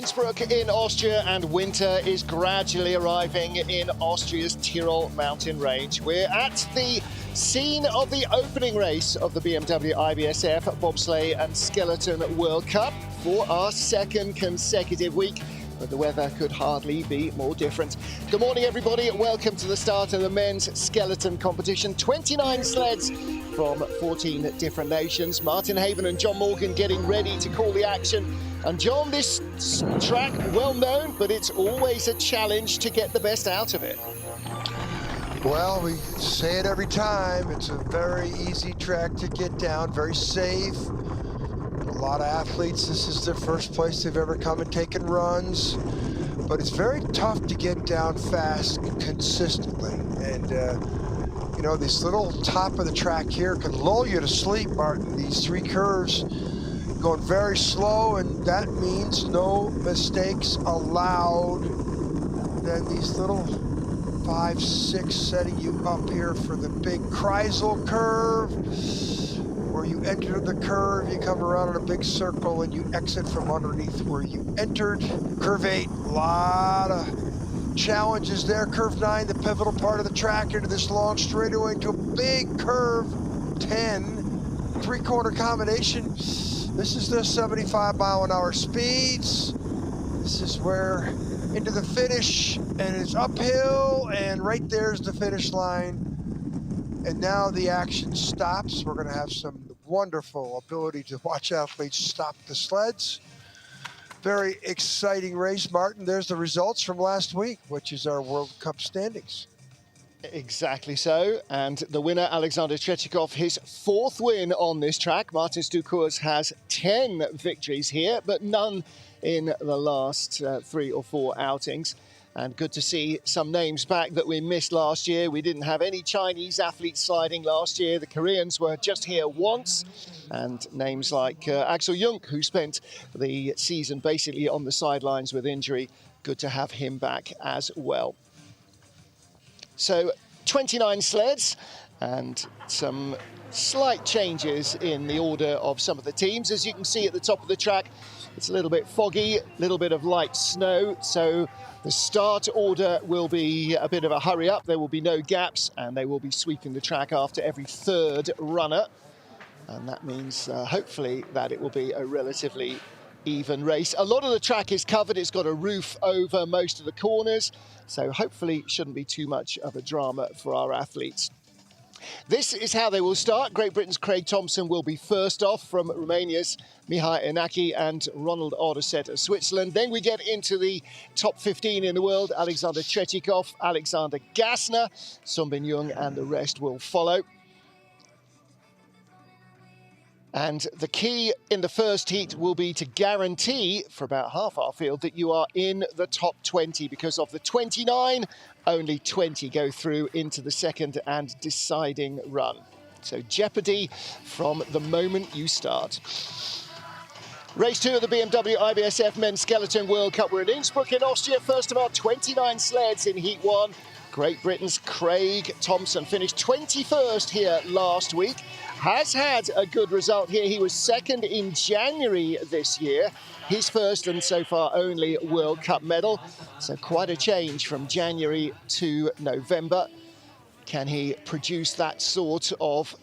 Innsbruck in Austria, and winter is gradually arriving in Austria's Tyrol mountain range. We're at the scene of the opening race of the BMW IBSF Bobsleigh and Skeleton World Cup for our second consecutive week. But the weather could hardly be more different. Good morning, everybody. Welcome to the start of the men's skeleton competition. 29 sleds from 14 different nations. Martin Haven and John Morgan getting ready to call the action. And John, this track, well known, but it's always a challenge to get the best out of it. Well, we say it every time. It's a very easy track to get down, very safe. A lot of athletes, this is their first place they've ever come and taken runs, but it's very tough to get down fast consistently. And you know, this little top of the track here can lull you to sleep, Martin. These three curves going very slow, and that means no mistakes allowed. Then these little 5, 6 setting you up here for the big Kreisel curve, where you enter the curve, you come around in a big circle, and you exit from underneath where you entered. Curve 8, a lot of challenges there. Curve 9, the pivotal part of the track, into this long straightaway into a big curve 10, three-corner combination. This is the 75-mile-an-hour speeds. This is where into the finish, and it's uphill, and right there's the finish line. And now the action stops. We're going to have some wonderful ability to watch athletes stop the sleds. Very exciting race, Martin. There's the results from last week, which is our World Cup standings. Exactly so. And the winner, Alexander Tretiakov, his 4th win on this track. Martin Stukurz has 10 victories here, but none in the last 3 or 4 outings. And good to see some names back that we missed last year. We didn't have any Chinese athletes sliding last year. The Koreans were just here once. And names like Axel Jung, who spent the season basically on the sidelines with injury. Good to have him back as well. So 29 sleds and some slight changes in the order of some of the teams. As you can see at the top of the track, it's a little bit foggy, a little bit of light snow. So the start order will be a bit of a hurry up. There will be no gaps, and they will be sweeping the track after every 3rd runner. And that means hopefully that it will be a relatively even race. A lot of the track is covered. It's got a roof over most of the corners. So hopefully shouldn't be too much of a drama for our athletes. This is how they will start. Great Britain's Craig Thompson will be first off, from Romania's Mihai Inaki and Ronald Ordeset of Switzerland. Then we get into the top 15 in the world. Alexander Tretiakov, Alexander Gassner, Sun Bin Jung, and the rest will follow. And the key in the first heat will be to guarantee for about half our field that you are in the top 20, because of the 29, only 20 go through into the second and deciding run. So jeopardy from the moment you start. Race 2 of the BMW IBSF Men's Skeleton World Cup. We're in Innsbruck in Austria. First of our 29 sleds in Heat 1. Great Britain's Craig Thompson finished 21st here last week. Has had a good result here. He was 2nd in January this year. His first and so far only World Cup medal. So quite a change from January to November. Can he produce that sort of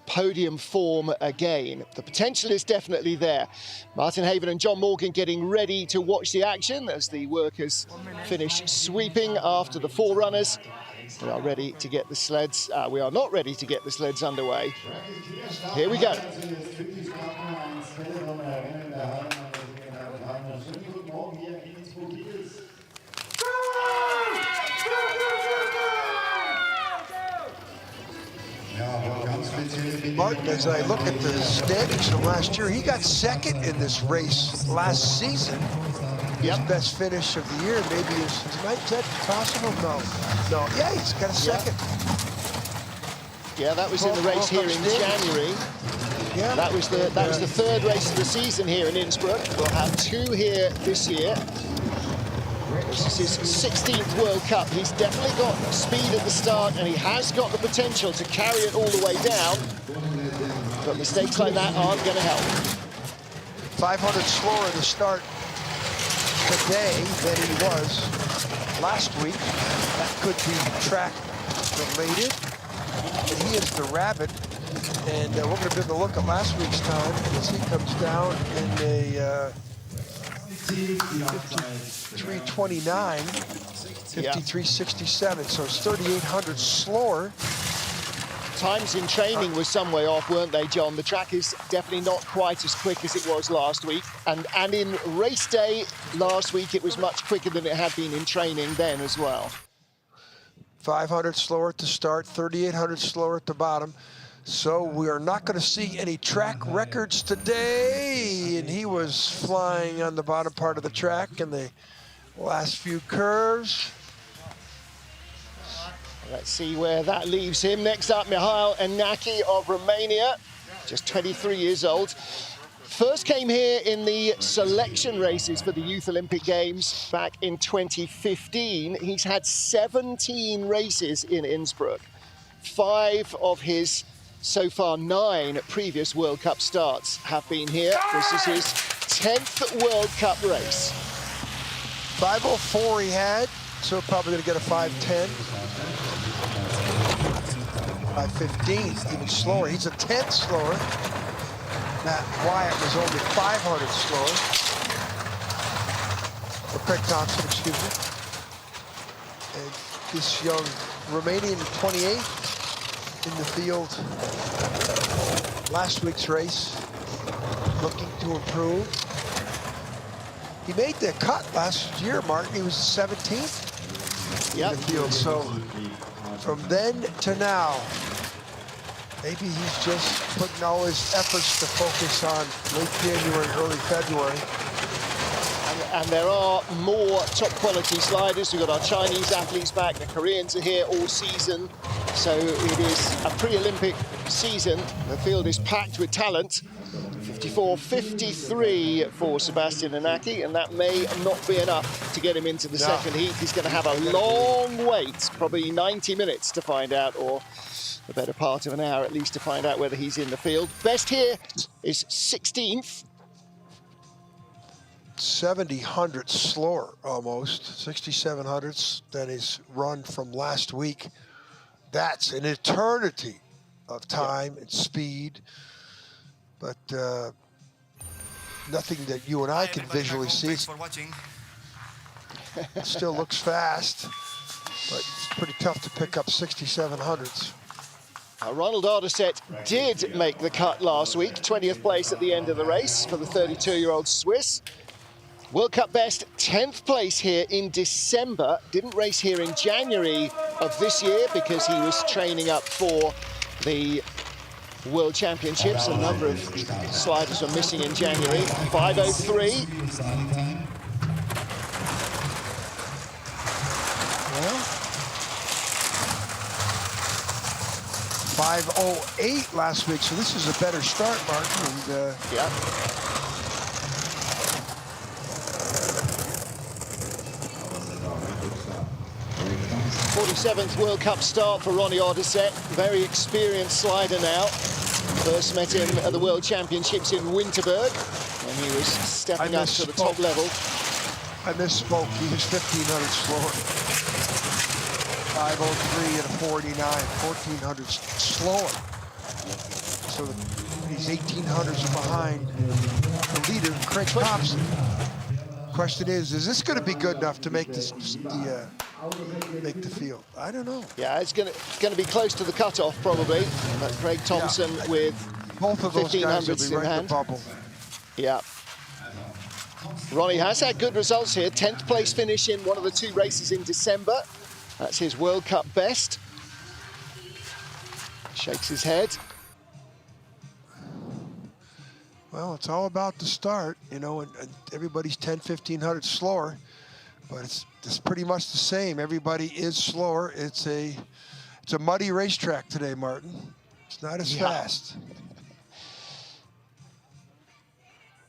podium form again? The potential is definitely there. Martin Haven and John Morgan getting ready to watch the action as the workers finish sweeping after the 4 runners. We are ready to get the sleds. We are not ready to get the sleds underway. Here we go. Martin, as I look at the standings from last year, he got 2nd in this race last season. His best finish of the year, maybe is tonight. Is that possible? No. Yeah, he's got a 2nd. Yeah, that was in the race here in January. Yeah, that was the 3rd race of the season here in Innsbruck. We'll have 2 here this year. This is his 16th World Cup. He's definitely got speed at the start, and he has got the potential to carry it all the way down. But mistakes like that aren't going to help. 500 slower to start. today than he was last week. That could be track related. But he is the rabbit. And we're going to be able to look at last week's time as he comes down in a 53.29, 53.67. So it's 3,800 slower. Times in training was some way off, weren't they, John? The track is definitely not quite as quick as it was last week. And in race day last week, it was much quicker than it had been in training then as well. 500 slower at the start, 3,800 slower at the bottom. So we are not going to see any track records today. And he was flying on the bottom part of the track in the last few curves. Let's see where that leaves him. Next up, Mihail Inaki of Romania, just 23 years old. First came here in the selection races for the Youth Olympic Games back in 2015. He's had 17 races in Innsbruck. 5 of his so far 9 previous World Cup starts have been here. This is his 10th World Cup race. 5:04 he had, so probably going to get a 5:10. 5:15, even slower. He's a 10th slower. Matt Wyatt was only 500 slower. Or Craig Thompson, excuse me. And this young Romanian, 28, in the field. Last week's race, looking to improve. He made the cut last year, Martin. He was 17th in the field. So from then to now, maybe he's just putting all his efforts to focus on late January, early February. And there are more top quality sliders. We've got our Chinese athletes back. The Koreans are here all season. So it is a pre-Olympic season. The field is packed with talent. 54.53 for Sebastian Inaki, and that may not be enough to get him into the second heat. He's going to have a long wait, probably 90 minutes to find out, or the better part of an hour at least, to find out whether he's in the field. Best here is 16th. 7,000 slower almost, 6,700 than his run from last week. That's an eternity of time and speed, but nothing that you and I can visually see. It still looks fast, but it's pretty tough to pick up 6,700s. Ronald Arderset did make the cut last week, 20th place at the end of the race for the 32-year-old Swiss. World Cup best, 10th place here in December. Didn't race here in January of this year because he was training up for the World Championships. A number of sliders were missing in January. 5:03. Well, 5:08 last week, so this is a better start, Martin. And, yeah. 47th World Cup start for Ronnie Arderset. Very experienced slider now. First met him at the World Championships in Winterberg when he was stepping up to the top level. I misspoke. He was 1,500 slower. 5:03 at a 49, 1,400 slower. So he's 1,800s behind the leader, Craig Thompson. Question is this going to be good enough to make this make the field? I don't know. Yeah, it's going to be close to the cutoff probably. But Craig Thompson with both of those guys will be right in the bubble. Yeah. Ronnie has had good results here. 10th place finish in one of the 2 races in December. That's his World Cup best. Shakes his head. Well, it's all about the start, you know, and everybody's 1,500 slower, but it's pretty much the same. Everybody is slower. It's a muddy racetrack today, Martin. It's not as fast.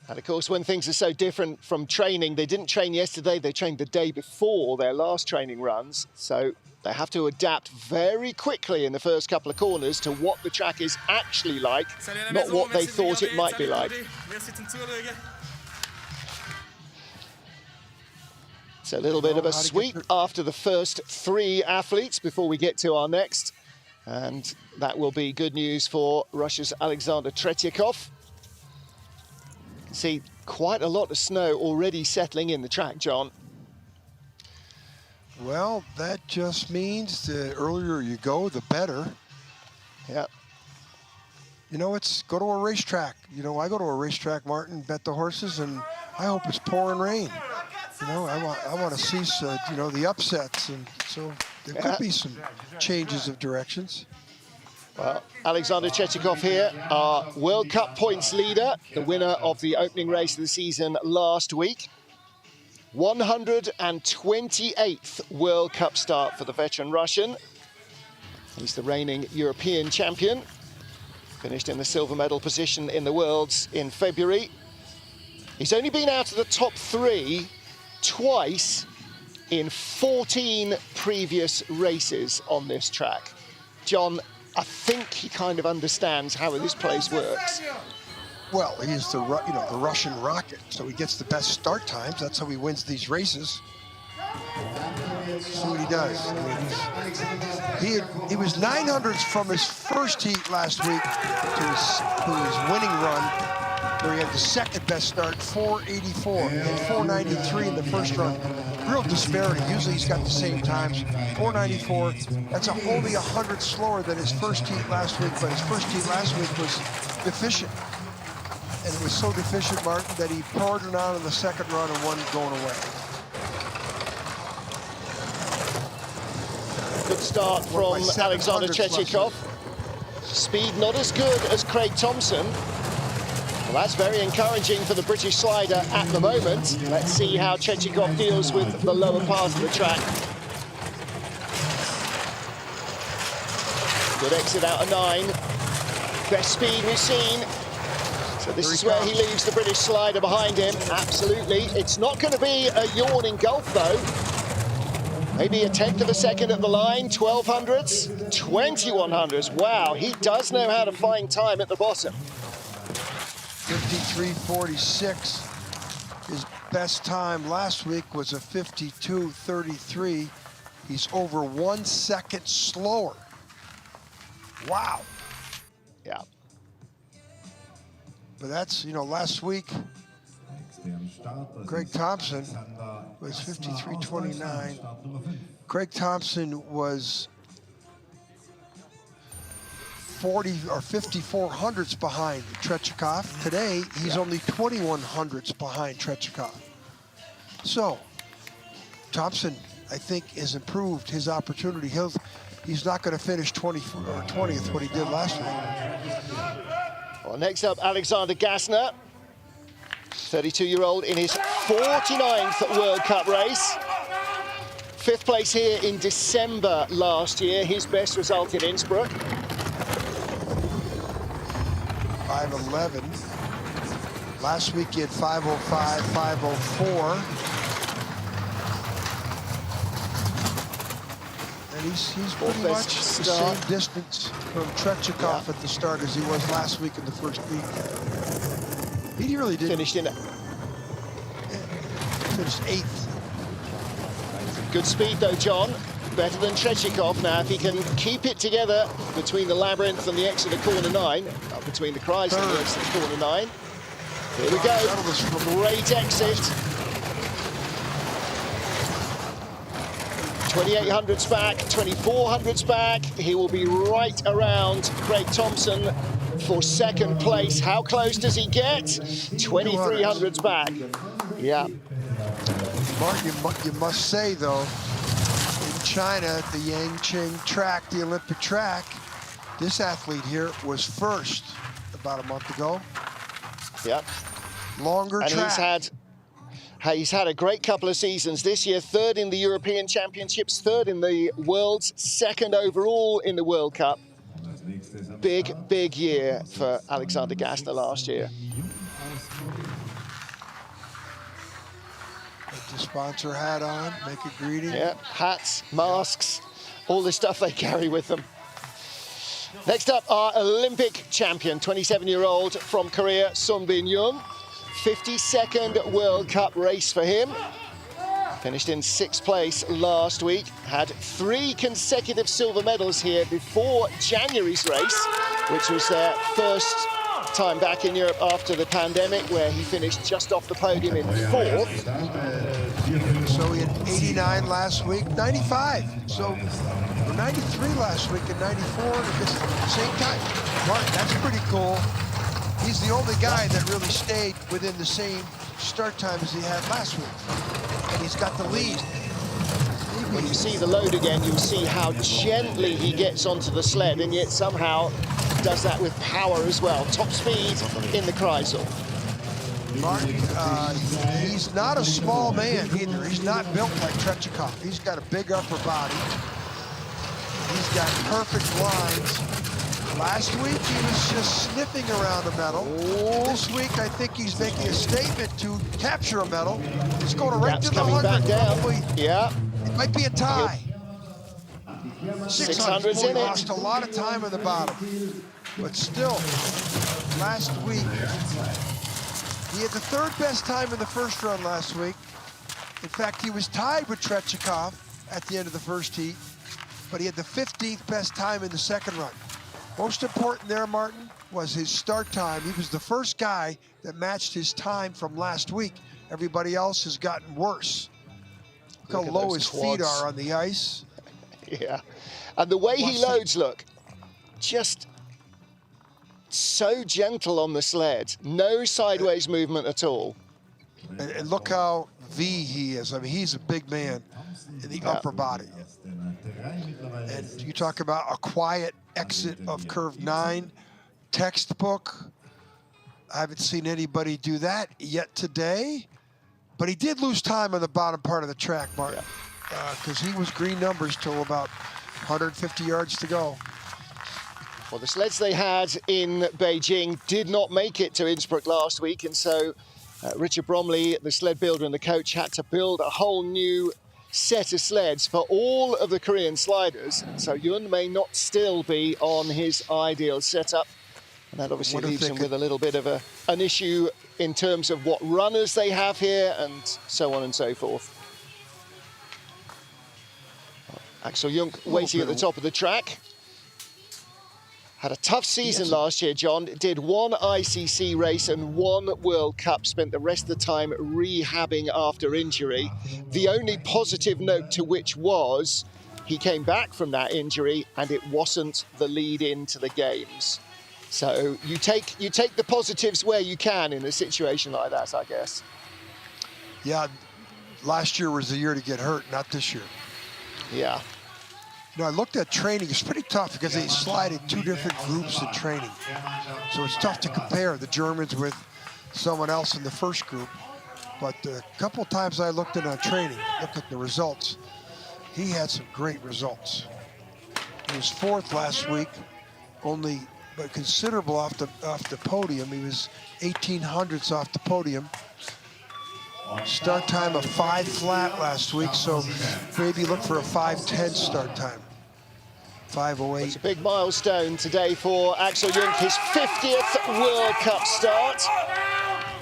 And of course, when things are so different from training, they didn't train yesterday, they trained the day before their last training runs. So they have to adapt very quickly in the first couple of corners to what the track is actually like, not what they thought it might be like. It's a little bit of a sweep after the first 3 athletes before we get to our next. And that will be good news for Russia's Alexander Tretyakov. You can see quite a lot of snow already settling in the track, John. Well, that just means the earlier you go, the better. Yeah. You know, it's go to a racetrack. You know, I go to a racetrack, Martin, bet the horses, and I hope it's pouring rain. You know, I want to see, you know, the upsets, and so there could be some changes of directions. Well, Alexander Tretyakov here, our World Cup points leader, the winner of the opening race of the season last week. 128th World Cup start for the veteran Russian. He's the reigning European champion. Finished in the silver medal position in the Worlds in February. He's only been out of the top 3 twice in 14 previous races on this track. John, I think he kind of understands how this place works. Well, he's the Russian rocket, so he gets the best start times. That's how he wins these races. See what he does. I mean, he was 900s from his first heat last week to his winning run, where he had the second best start, 484, and 493 in the first run. Real disparity. Usually he's got the same times. 494. That's only 100 slower than his first heat last week, but his first heat last week was deficient. And it was so deficient, Martin, that he poured it on in the second run and won going away. Good start from Alexander Tretyakov. Speed not as good as Craig Thompson. Well, that's very encouraging for the British slider at the moment. Let's see how Tretyakov deals with the lower part of the track. Good exit out of 9. Best speed we've seen. So this is where he leaves the British slider behind him. Absolutely. It's not going to be a yawning gulf, though. Maybe a 1/10 of a second at the line, 1200s, 2100s. Wow, he does know how to find time at the bottom. 53.46. His best time last week was a 52.33. He's over 1 second slower. Wow. Yeah. But that's, you know, last week, Craig Thompson was 53.29. Craig Thompson was 40 or 54 hundredths behind Tretyakov. Today, he's only 21 hundredths behind Tretyakov. So, Thompson, I think, has improved his opportunity. He's not going to finish 20th or 20th, what he did last week. Well, next up, Alexander Gassner, 32-year-old in his 49th World Cup race. 5th place here in December last year, his best result in Innsbruck. 5:11. Last week he had 5:05, 5:04. And he's pretty much the same distance from Tretyakov at the start as he was last week in the first week. He really did. Finished in. Finished 8th. Good speed though, John. Better than Tretyakov now. If he can keep it together between the labyrinth and the exit of corner 9, between the Kreisel and the exit of corner 9. Here we go. Great exit. 2800s back, 2400s back. He will be right around Craig Thompson for 2nd place. How close does he get? 2300s back. Yeah. Martin, you must say, though, in China, at the Yangcheng track, the Olympic track, this athlete here was 1st about a month ago. Yeah. Longer and track. He's had a great couple of seasons this year. 3rd in the European Championships, 3rd in the Worlds, 2nd overall in the World Cup. Big year for Alexander Gassner last year. Put the sponsor hat on, make a greeting. Yeah, hats, masks, all the stuff they carry with them. Next up, our Olympic champion, 27-year-old from Korea, Sunbin Young. 52nd World Cup race for him. Finished in 6th place last week, had 3 consecutive silver medals here before January's race, which was their first time back in Europe after the pandemic, where he finished just off the podium in 4th. So he had 89 last week, 95. So 93 last week and 94 at the same time. Martin, that's pretty cool. He's the only guy that really stayed within the same start time as he had last week. And he's got the lead. When you see the load again, you'll see how gently he gets onto the sled, and yet somehow does that with power as well. Top speed in the Kreisel. Martin, he's not a small man either. He's not built like Tretyakov. He's got a big upper body. He's got perfect lines. Last week, he was just sniffing around a medal. This week, I think he's making a statement to capture a medal. He's going right to the 100. Back down. Yeah. It might be a tie. 600's in it. Lost a lot of time on the bottom. But still, last week, he had the 3rd best time in the first run last week. In fact, he was tied with Tretyakov at the end of the first heat, but he had the 15th best time in the second run. Most important there, Martin, was his start time. He was the first guy that matched his time from last week. Everybody else has gotten worse. Look how low his feet are on the ice. Yeah. And the way he loads, look, just so gentle on the sled. No sideways movement at all. And look how V he is. I mean, he's a big man in the upper body. And you talk about a quiet exit of curve 9, textbook. I haven't seen anybody do that yet today, but he did lose time on the bottom part of the track, Martin, because he was green numbers till about 150 yards to go. Well, the sleds they had in Beijing did not make it to Innsbruck last week, and so Richard Bromley, the sled builder and the coach, had to build a whole new set of sleds for all of the Korean sliders. So Yun may not still be on his ideal setup. And that obviously leaves him with a little bit of an issue in terms of what runners they have here and so on and so forth. Axel Jung waiting at the top of the track. Had a tough season last year, John. Did 1 ICC race and 1 World Cup. Spent the rest of the time rehabbing after injury. The only positive note to which was he came back from that injury and it wasn't the lead into the games. So you take the positives where you can in a situation like that, I guess. Yeah, last year was the year to get hurt, not this year. Yeah. You know, I looked at training. It's pretty tough because they slide in 2 different groups in training. So it's tough to compare the Germans with someone else in the first group. But a couple of times I looked at training, looked at the results. He had some great results. He was 4th last week, only but considerable off the podium. He was 1800ths off the podium. Start time of 5 flat last week, so maybe look for a 5:10 start time. 5:08. It's a big milestone today for Axel Jung, his 50th World Cup start.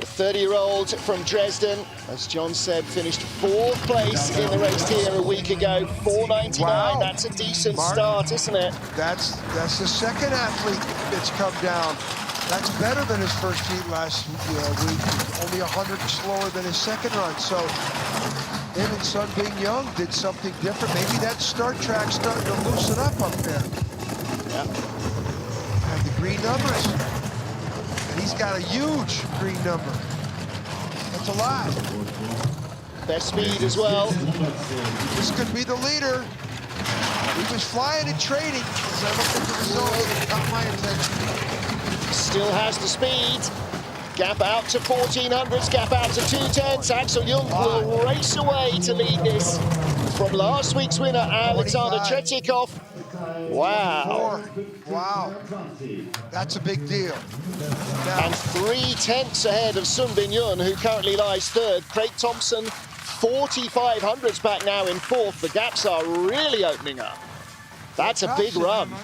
The 30-year-old from Dresden, as John said, finished 4th place in the race here a week ago. 4:99. Wow. That's a decent start, isn't it? That's the second athlete that's come down. That's better than his first heat last week. Only 100 slower than his second run. So him and Sun Bing Young did something different. Maybe that start track's starting to loosen up there. Yeah. And the green numbers. And he's got a huge green number. That's a lot. Best speed as well. This could be the leader. He was flying in training. As I looked at the results, it caught my attention. Still has the speed. Gap out to 1400s, gap out to 210s. Axel Jung will race away to lead this from last week's winner, Alexander Tretyakov. Wow. Wow. That's a big deal. Now, and 3/10 ahead of Sun Bin Yun, who currently lies 3rd. Craig Thompson, 4500s back now in 4th. The gaps are really opening up. That's a big run.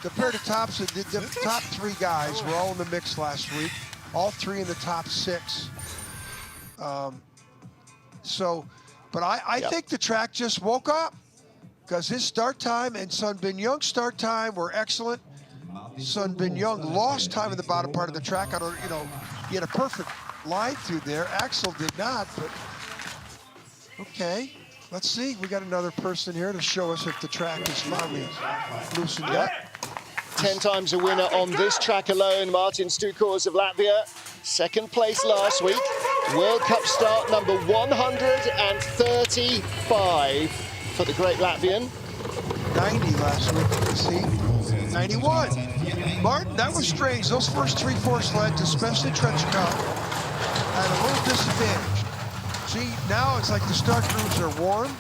Compared to Thompson, the top 3 guys were all in the mix last week. All 3 in the top 6. So But I think the track just woke up because his start time and Sun Bin Young's start time were excellent. Sun Bin Young lost time in the bottom part of the track. I don't, you know, he had a perfect line through there. Axel did not, but okay. Let's see. We got another person here to show us if the track is finally loosened up. 10 times a winner on this track alone, Martin Stukors of Latvia. Second place last week. World Cup start number 135 for the great Latvian. 90 last week, you can see. 91. Martin, that was strange. Those first 3-4 sleds, especially trench cut, had a little disadvantage. See, now it's like the start grooves are warm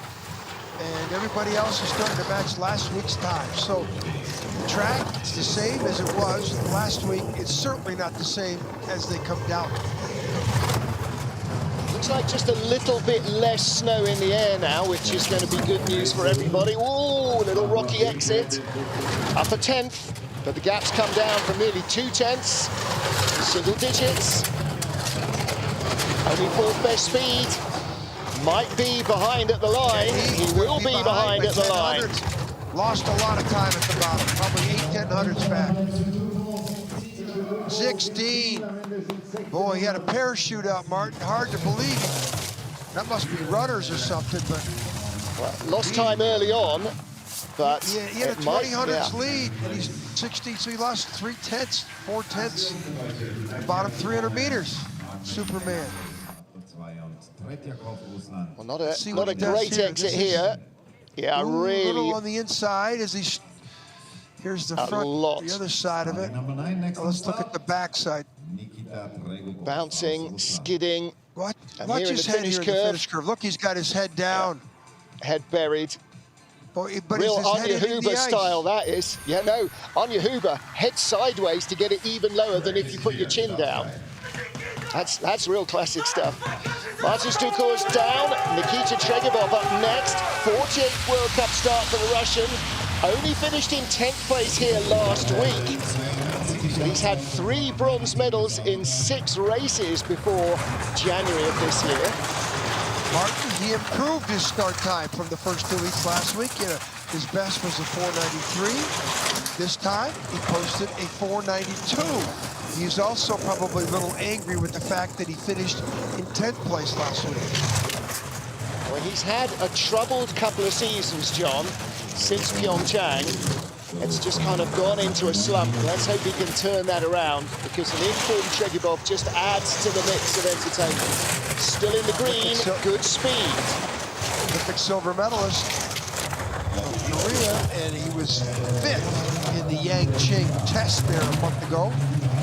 and everybody else is starting to match last week's time. So the track, it's the same as it was last week. It's certainly not the same as they come down. Looks like just a little bit less snow in the air now, which is going to be good news for everybody. Ooh, little rocky exit. Up a 10th, but the gaps come down from nearly 2 tenths. Single digits. Only 4th best speed. Might be behind at the line. He will be behind at the line. Lost a lot of time at the bottom. Probably 8/10 back. 16. Boy, he had a parachute out, Martin. Hard to believe. That must be runners or something, but... Well, lost time early on, but... Yeah, he had a 20 lead, and he's 16, so he lost 3 tenths, 4 tenths. Bottom 300 meters. Superman. Well, not a great exit here. Yeah, really. A little on the inside as he... Here's the front, the other side of it. Now let's look at the back side. Bouncing, skidding. What? Watch his head here in the finish curve. Look, he's got his head down. Yeah. Head buried. But real Anja Huber style, that is. Yeah, no, Anja Huber, head sideways to get it even lower than if you put your chin down. That's real classic stuff. Martin Stukors down, Nikita Tregibov up next. 48th World Cup start for the Russian. Only finished in 10th place here last week. He's had 3 bronze medals in 6 races before January of this year. Martin, he improved his start time from the first 2 weeks last week. His best was a 4:93. This time, he posted a 4:92. He's also probably a little angry with the fact that he finished in 10th place last week. Well, he's had a troubled couple of seasons, John, since Pyeongchang. It's just kind of gone into a slump. Let's hope he can turn that around, because an informed Tregibov just adds to the mix of entertainment. Still in the green, good speed. Olympic silver medalist from Korea, and he was 5th in the Yangqing test there a month ago.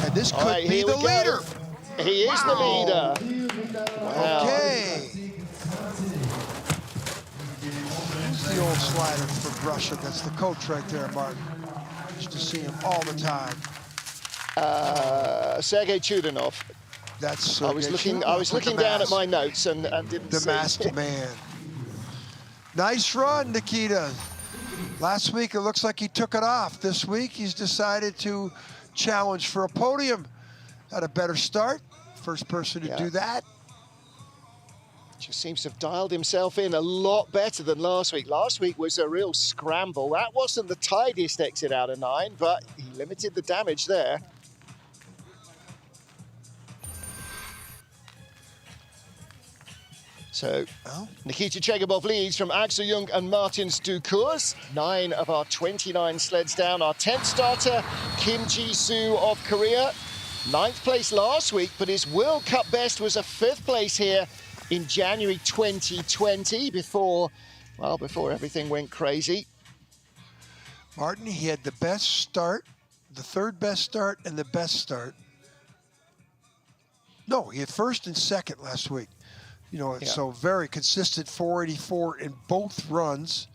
And this could be the leader. He is the leader. Wow. Okay. Who's the old slider from Russia? That's the coach right there, Martin. Used to see him all the time. Sergei Chudanov. That's I was looking down at my notes and didn't see. The masked man. Nice run, Nikita. Last week it looks like he took it off. This week he's decided to challenge for a podium. Had a better start. First person to do that. Just seems to have dialed himself in a lot better than last week. Last week was a real scramble. That wasn't the tidiest exit out of 9, but he limited the damage there. So, Nikita Tregibov leads from Axel Jung and Martin Stukors. 9 of our 29 sleds down. Our 10th starter, Kim Ji-soo of Korea. 9th place last week, but his World Cup best was a 5th place here in January 2020 before everything went crazy. Martin, he had the best start, the 3rd best start, and the best start. No, he had 1st and 2nd last week. You know, so very consistent 484 in both runs.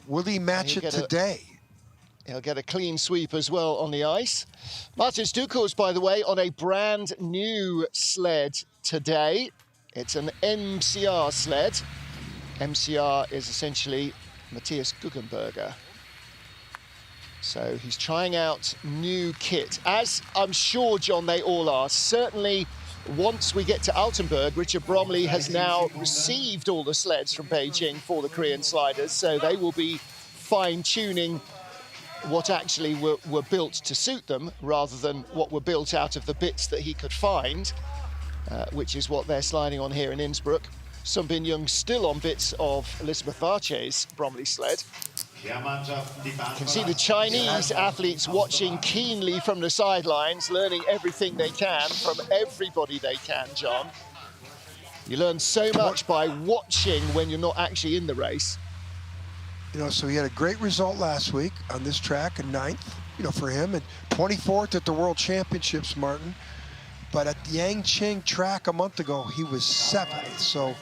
Will he match it today? He'll get a clean sweep as well on the ice. Martin Stukors, by the way, on a brand new sled today. It's an MCR sled. MCR is essentially Matthias Guggenberger. So he's trying out new kit. As I'm sure, John, they all are. Certainly once we get to Altenburg, Richard Bromley has now received all the sleds from Beijing for the Korean sliders, so they will be fine-tuning what actually were built to suit them rather than what were built out of the bits that he could find, which is what they're sliding on here in Innsbruck. Sun Bin Young still on bits of Elizabeth Vache's Bromley sled. You can see the Chinese athletes watching keenly from the sidelines, learning everything they can from everybody they can, John. You learn so much by watching when you're not actually in the race. You know, so he had a great result last week on this track, a 9th, you know, for him, and 24th at the World Championships, Martin. But at the Yangqing track a month ago, he was 7th. So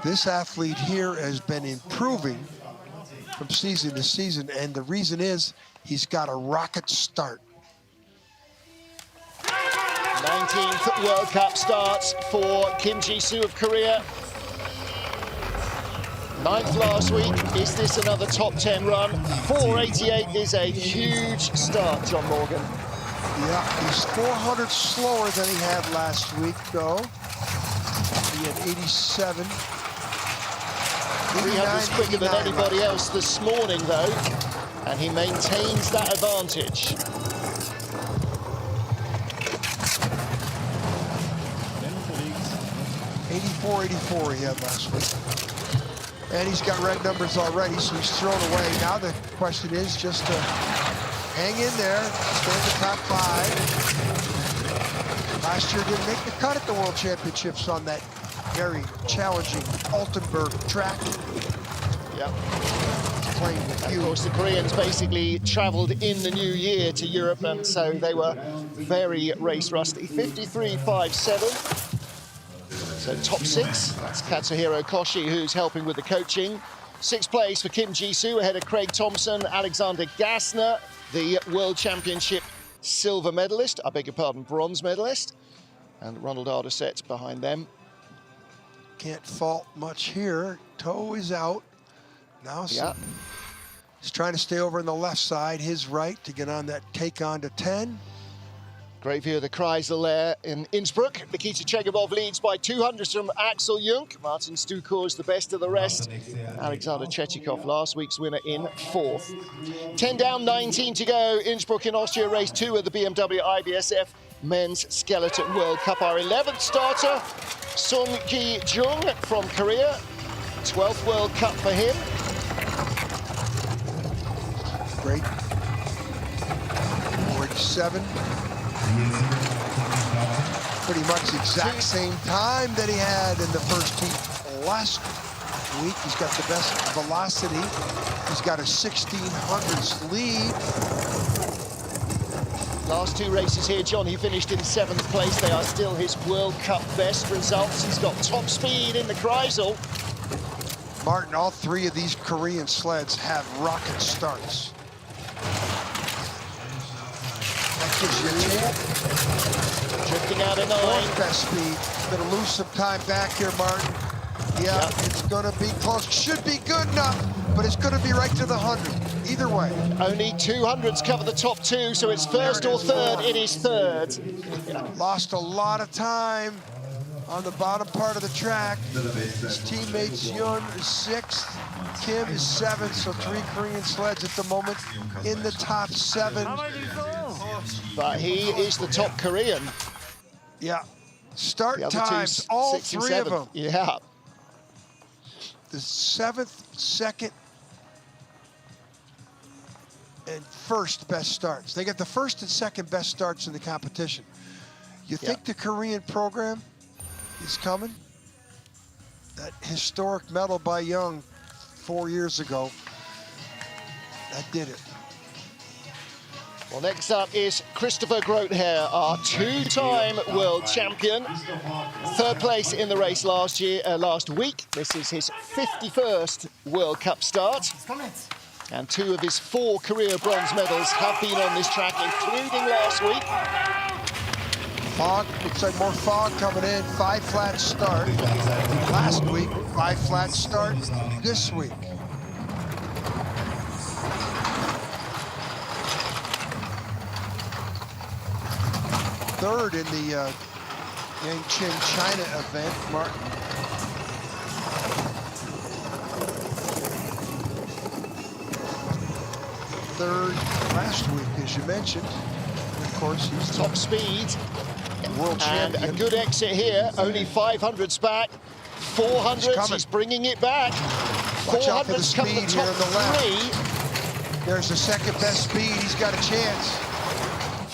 this athlete here has been improving from season to season, and the reason is he's got a rocket start. 19th World Cup starts for Kim Ji-soo of Korea. 9th last week. Is this another top 10 run? 4:88 is a huge start, John Morgan. Yeah, he's 400 slower than he had last week, though. He had 87. 300 quicker than anybody else this morning, though, and he maintains that advantage. .84 he had last week. And he's got red numbers already, so he's thrown away. Now the question is just to hang in there, stay in the top 5. Last year didn't make the cut at the World Championships on that very challenging Altenburg track. Yeah. Playing with Of course, the Koreans basically traveled in the new year to Europe, and so they were very race rusty. 53.57. So top 6, that's Katsuhiro Koshi, who's helping with the coaching. 6th place for Kim Ji-soo, ahead of Craig Thompson, Alexander Gassner, the World Championship silver medalist, I beg your pardon, bronze medalist, and Ronald Arderset behind them. Can't fault much here. Toe is out. Now he's trying to stay over on the left side, his right, to get on that take on to 10. Great view of the Kreisel there in Innsbruck. Nikita Chegabov leads by 200s from Axel Jung. Martin Stukur is the best of the rest. Alexander Chechikov, last week's winner, in 4th. 10 down, 19 to go. Innsbruck in Austria, race 2 of the BMW IBSF Men's Skeleton World Cup. Our 11th starter, Sun Ki-jung from Korea. 12th World Cup for him. Great. 47. Pretty much the exact same time that he had in the first heat last week. He's got the best velocity. He's got a 1600s lead. Last 2 races here, John, he finished in 7th place. They are still his World Cup best results. He's got top speed in the Kreisel. Martin, all 3 of these Korean sleds have rocket starts. That gives you a chance. Drifting out of 9. 4th best speed. Gonna lose some time back here, Martin. Yeah, it's gonna be close. Should be good enough, but it's gonna be right to the 100. Either way. Only 200s cover the top 2, so it's first or third. It is third. Lost a lot of time on the bottom part of the track. His teammates Yun is 6th, Kim is 7th, so 3 Korean sleds at the moment in the top 7. But he is the top Korean. Yeah. Start The other times, 2, all 6 and 3 of 7. them. Yeah. The 7th, 2nd, and 1st best starts. They get the 1st and 2nd best starts in the competition. You think the Korean program is coming? That historic medal by Young 4 years ago, that did it. Well, next up is Christopher Groothair, our 2-time world champion. 3rd place in the race last week. This is his 51st World Cup start. And 2 of his 4 career bronze medals have been on this track, including last week. Fog, looks like more fog coming in. 5 flat start last week, 5 flat start this week. Third in the Yangqing China event, Martin. Third last week, as you mentioned. And of course, he's top speed. World and champion. A good exit here. Only 500s back. 400s, he's bringing it back. Watch out for the 400s come speed the here top on the left. three. There's the second best speed. He's got a chance.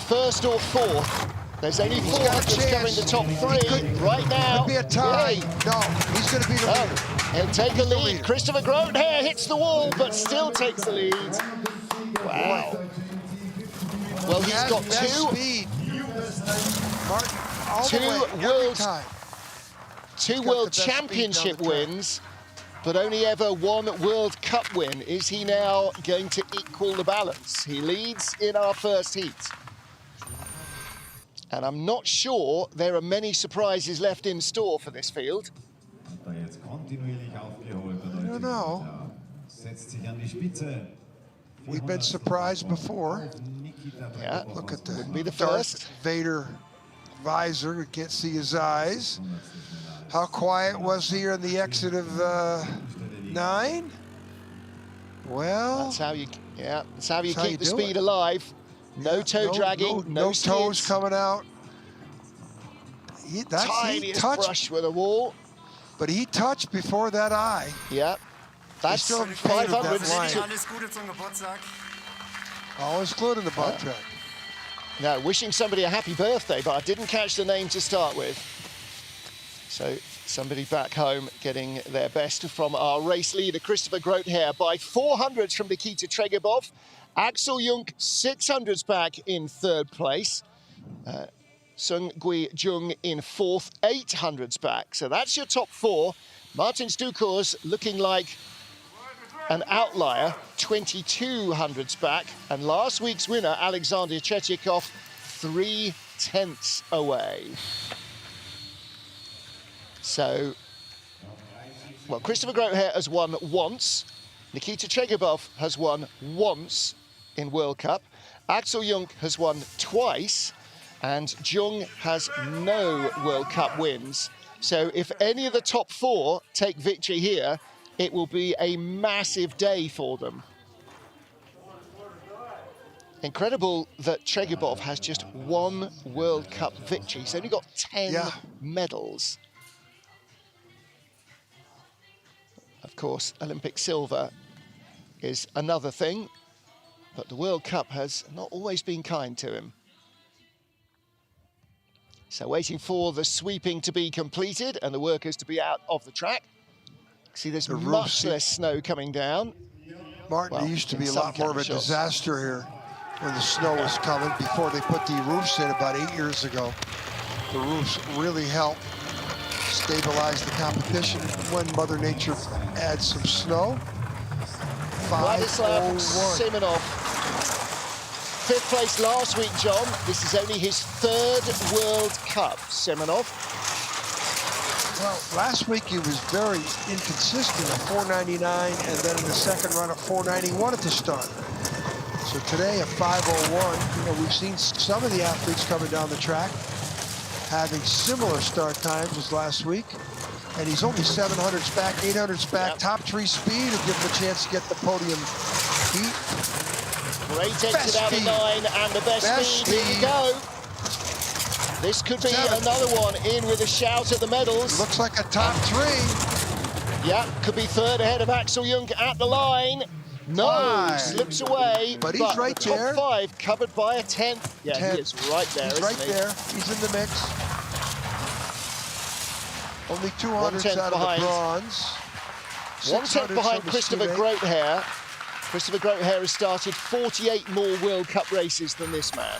First or fourth. There's only 400s coming the top three right now. Could be a tie. Hey. No, he's going to be the leader. He'll take the lead. leader. Christopher Grotehair hits the wall, but still takes the lead. Wow. Well, he's got speed. Martin, all the way, two world championship wins, but only ever one World Cup win. Is he now going to equal the balance? He leads in our first heat. And I'm not sure there are many surprises left in store for this field. I don't know. We've been surprised before. Yeah, Look at the wouldn't be the Darth first. Vader visor. We can't see his eyes. How quiet was he on the exit of 9? Well, that's how you keep the do speed it. alive. No toe dragging, no toes skids. coming out. He Tiniest touched, brush with a wall. but he touched before that eye. Yeah, that's still faded that 500s. line. Always glued in the butt track. Now, wishing somebody a happy birthday, but I didn't catch the name to start with. So somebody back home getting their best from our race leader, Christopher Grotehair, by 400s from Nikita Tregebov. Axel Jung, 600s back in third place. Sung Gui Jung in fourth, 800s back. So that's your top four. Martin Stukur's looking like an outlier, 2200s back. And last week's winner, Alexander Chechikov, 3/10 away. So, well, Christopher Grotehair has won once. Nikita Tregebov has won once in World Cup. Axel Jung has won twice. And Jung has no World Cup wins. So if any of the top four take victory here, it will be a massive day for them. Incredible that Tregebov has just one World Cup victory. He's only got 10 medals. Of course, Olympic silver is another thing, but the World Cup has not always been kind to him. So waiting for the sweeping to be completed and the workers to be out of the track. See, there's much less snow coming down. Martin, it used to be a lot more of a disaster here when the snow was coming before they put the roofs in about 8 years ago. The roofs really help stabilize the competition when Mother Nature adds some snow. Vladislav Simonov, 5th place last week, John. This is only his 3rd World Cup, Simonov. Well, last week he was very inconsistent at 499 and then in the second run at 491 at the start. So today at 501, you know, we've seen some of the athletes coming down the track having similar start times as last week. And he's only 700s back, 800s back, top 3 speed will give him a chance to get the podium heat. Great exit out of 9 and the best speed. Here you go. This could be another one in with a shout at the medals. Looks like a top 3. Yeah, could be 3rd ahead of Axel Jung at the line. No, slips away. But he's right the top there. 5 covered by a 10th. Yeah, he is right there. He's right there. He's in the mix. Only 200s out of the bronze. 1/10 behind Christopher Grotehair. Christopher Grotehair has started 48 more World Cup races than this man.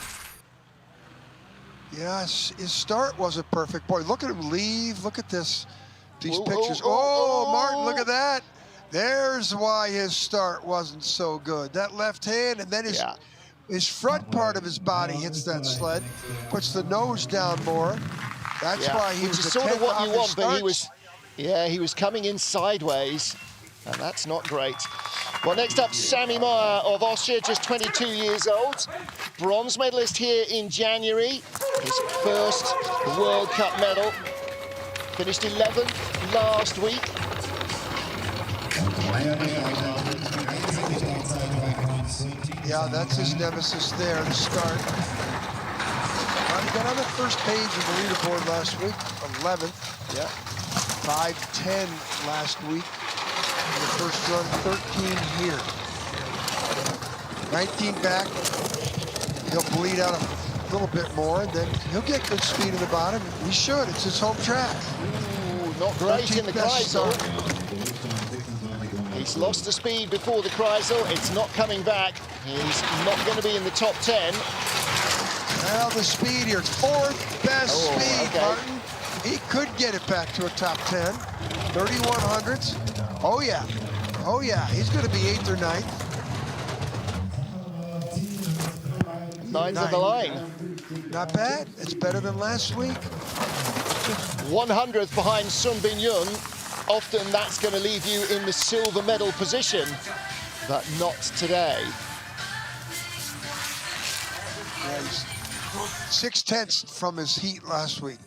Yes, his start wasn't perfect. Boy, look at him leave. Look at this. These pictures. Martin, look at that. There's why his start wasn't so good. That left hand, and then his front part of his body hits that sled, puts the nose down more. That's why he was sort of what you want, but he was coming in sideways and that's not great. Well, next up, Sammy Meyer of Austria, just 22 years old. Bronze medalist here in January. His first World Cup medal. Finished 11th last week. Yeah, that's his nemesis there to start. He got on the first page of the leaderboard last week, 11th. Yeah. 5:10 last week. In the first run, 13 here. 19 back. He'll bleed out a little bit more, and then he'll get good speed in the bottom. He should. It's his home track. Ooh, not great in the Kreisel. He's lost the speed before the Kreisel. It's not coming back. He's not going to be in the top 10. Well, the speed here, fourth best speed, okay. Martin. He could get it back to a top 10. 3100s. Oh, yeah. Oh, yeah. He's going to be 8th or 9th. 9th of the line. Not bad. It's better than last week. 100th behind Sun Bin Yun. Often that's going to leave you in the silver medal position, but not today. Yeah, he's 6/10 from his heat last week.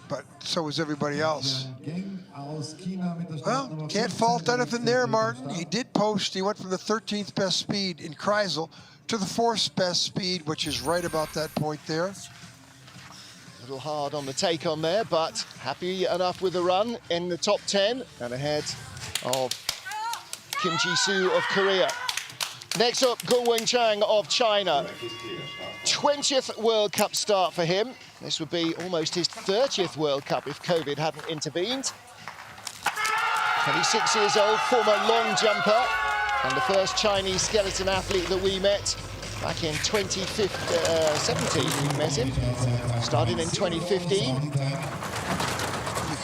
But so was everybody else. Well, can't fault anything there, Martin. He did post. He went from the 13th best speed in Kreisel to the 4th best speed, which is right about that point there. A little hard on the take on there, but happy enough with the run in the top 10 and ahead of Kim Ji-soo of Korea. Next up, Gungwen Chang of China. 20th World Cup start for him. This would be almost his 30th World Cup if COVID hadn't intervened. 26 years old, former long jumper, and the first Chinese skeleton athlete that we met back in 2017. We met him. Started in 2015.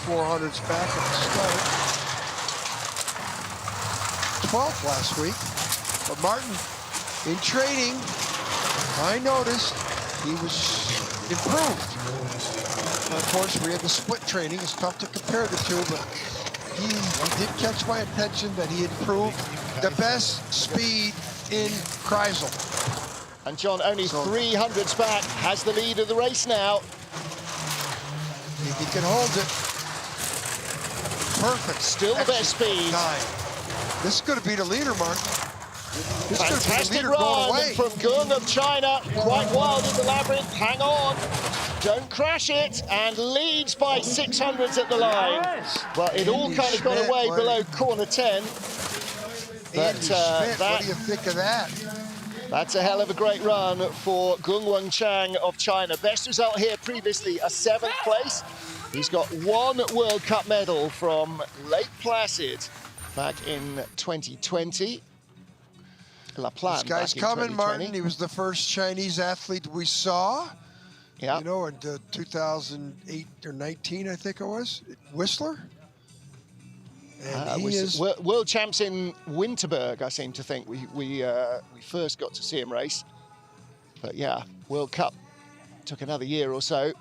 400s back at the start. 12th last week. But Martin, in training, I noticed he was improved. Of course, we had the split training. It's tough to compare the two, but he did catch my attention that he improved the best speed in Kreisel. And John, only 300s back, has the lead of the race now. If he can hold it, perfect. Still the best speed. 9. This is going to be the leader, Martin. This Fantastic run from Gung of China. Quite wild in the labyrinth. Hang on. Don't crash it. And leads by 600s at the line. Well, it all kind of got away below corner 10. But what do you think of that? That's a hell of a great run for Gungwen Chang of China. Best result here previously, a 7th place. He's got 1 World Cup medal from Lake Placid back in 2020. La Plan. This guy's coming, Martin. He was the first Chinese athlete we saw. Yeah. You know, in 2008 or 19, I think it was. Whistler. And he is world champs in Winterberg, I seem to think. We first got to see him race. But yeah, World Cup took another year or so.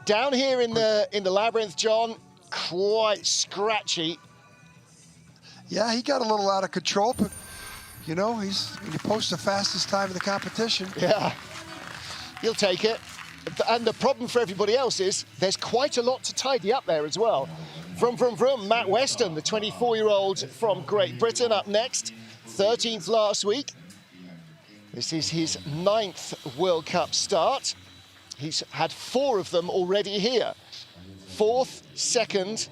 Down here in the labyrinth, John, quite scratchy. Yeah, he got a little out of control, but you know, he posts the fastest time in the competition. Yeah, he'll take it. And the problem for everybody else is there's quite a lot to tidy up there as well. Vroom, Matt Weston, the 24-year-old from Great Britain, up next. 13th last week. This is his 9th World Cup start. He's had 4 of them already here. 4th, 2nd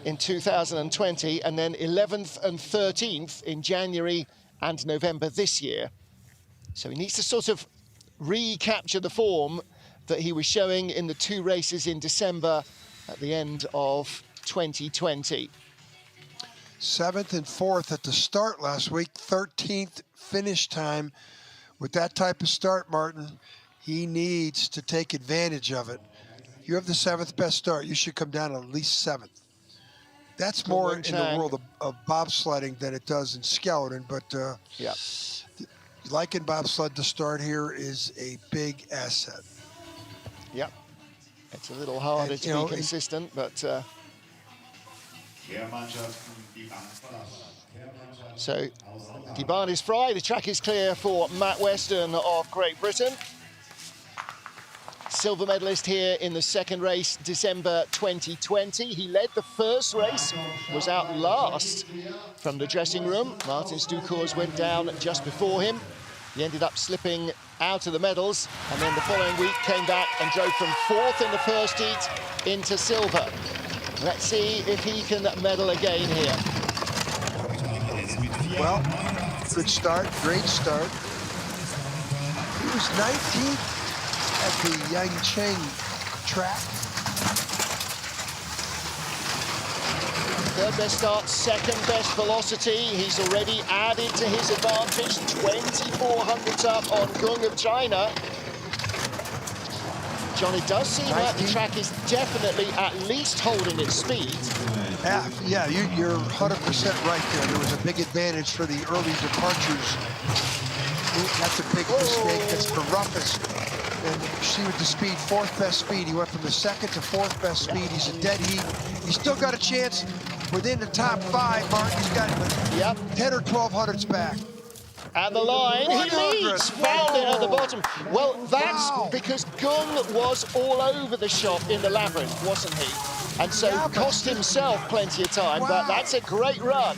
in 2020, and then 11th and 13th in January and November this year. So he needs to sort of recapture the form that he was showing in the 2 races in December at the end of 2020. 7th and 4th at the start last week, 13th finish time. With that type of start, Martin, he needs to take advantage of it. You have the 7th best start, you should come down at least 7th. That's more in the world of bobsledding than it does in skeleton, but yeah, like in bobsled, the start here is a big asset. Yep. It's a little harder to be consistent, but So die Bahn is frei. The track is clear for Matt Weston of Great Britain. Silver medalist here in the second race, December 2020. He led the first race, was out last from the dressing room. Martin Stukours went down just before him. He ended up slipping out of the medals, and then the following week came back and drove from fourth in the first heat into silver. Let's see if he can medal again here. Well, good start, great start. He was 19th at the Yangcheng track. Third best start, second best velocity. He's already added to his advantage. 24 hundredths up on Gung of China. John, it does seem like the track is definitely at least holding its speed. Yeah, you're 100% right there. There was a big advantage for the early departures. That's a big mistake. That's the roughest. And you see with the speed, fourth best speed. He went from the second to fourth best speed. He's a dead heat. He's still got a chance within the top five, Mark. He's got 10 or 12 hundredths back. At the line, he leads, found it at the bottom. Well, that's because Gung was all over the shop in the labyrinth, wasn't he? And so cost himself plenty of time, but that's a great run.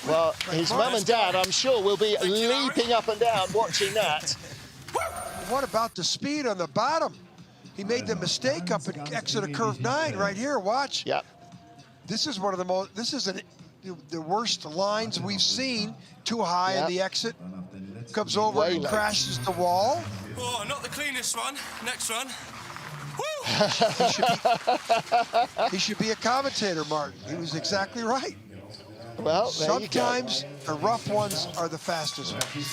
Well, his mum and dad, I'm sure, will be leaping up and down watching that. What about the speed on the bottom? He made the mistake up at exit of curve 9 right here, watch. Yep. This is one of the most, this is the worst lines we've seen. Too high in the exit. Comes over and crashes the wall. Oh, not the cleanest one. Next one. Woo! He should be a commentator, Martin. He was exactly right. Well, sometimes the rough ones are the fastest ones.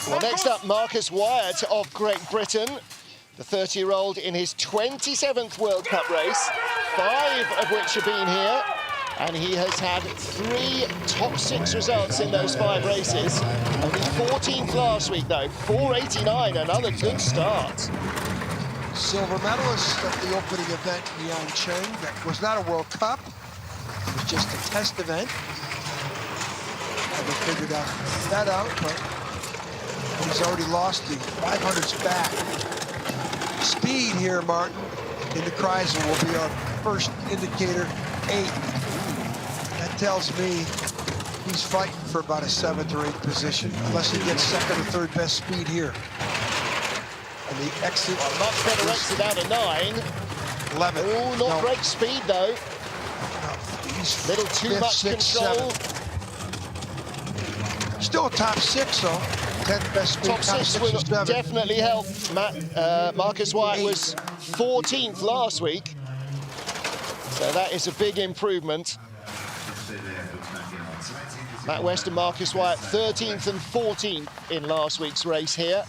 Well, next up, Marcus Wyatt of Great Britain, the 30-year-old in his 27th World Cup race, 5 of which have been here. And he has had 3 top 6 results in those 5 races. Only 14th last week, though. 489, another good start. Silver medalist at the opening event in Yangcheng. That was not a World Cup. It was just a test event. Haven't figured that out, but he's already lost the 500s back. Speed here, Martin, in the Kreisel will be our first indicator, 8. That tells me he's fighting for about a 7th or 8th position, unless he gets second or third best speed here. And the exit... Well, much better exit out of 9. 11. Oh, not great speed, though. He's little too 5th, much 6th, control. 7th. Still a top 6, though. 10th best speed, top 6 will definitely help. Marcus Wyatt was 14th last week. So that is a big improvement. Matt Weston, Marcus Wyatt, 13th and 14th in last week's race here.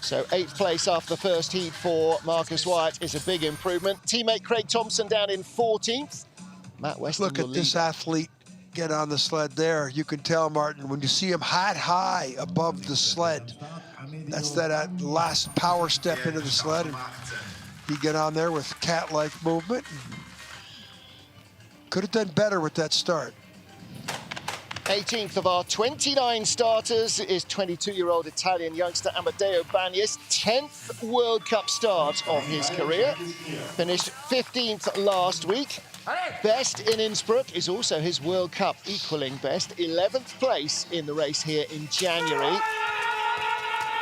So 8th place after the first heat for Marcus Wyatt is a big improvement. Teammate Craig Thompson down in 14th. Matt Weston Look at this athlete get on the sled there. You can tell, Martin, when you see him high above the sled, that's that last power step into the sled. And he get on there with cat-like movement. Could have done better with that start. 18th of our 29 starters is 22-year-old Italian youngster Amedeo Bagnis, 10th World Cup start of his career. Finished 15th last week. Best in Innsbruck is also his World Cup equaling best. 11th place in the race here in January.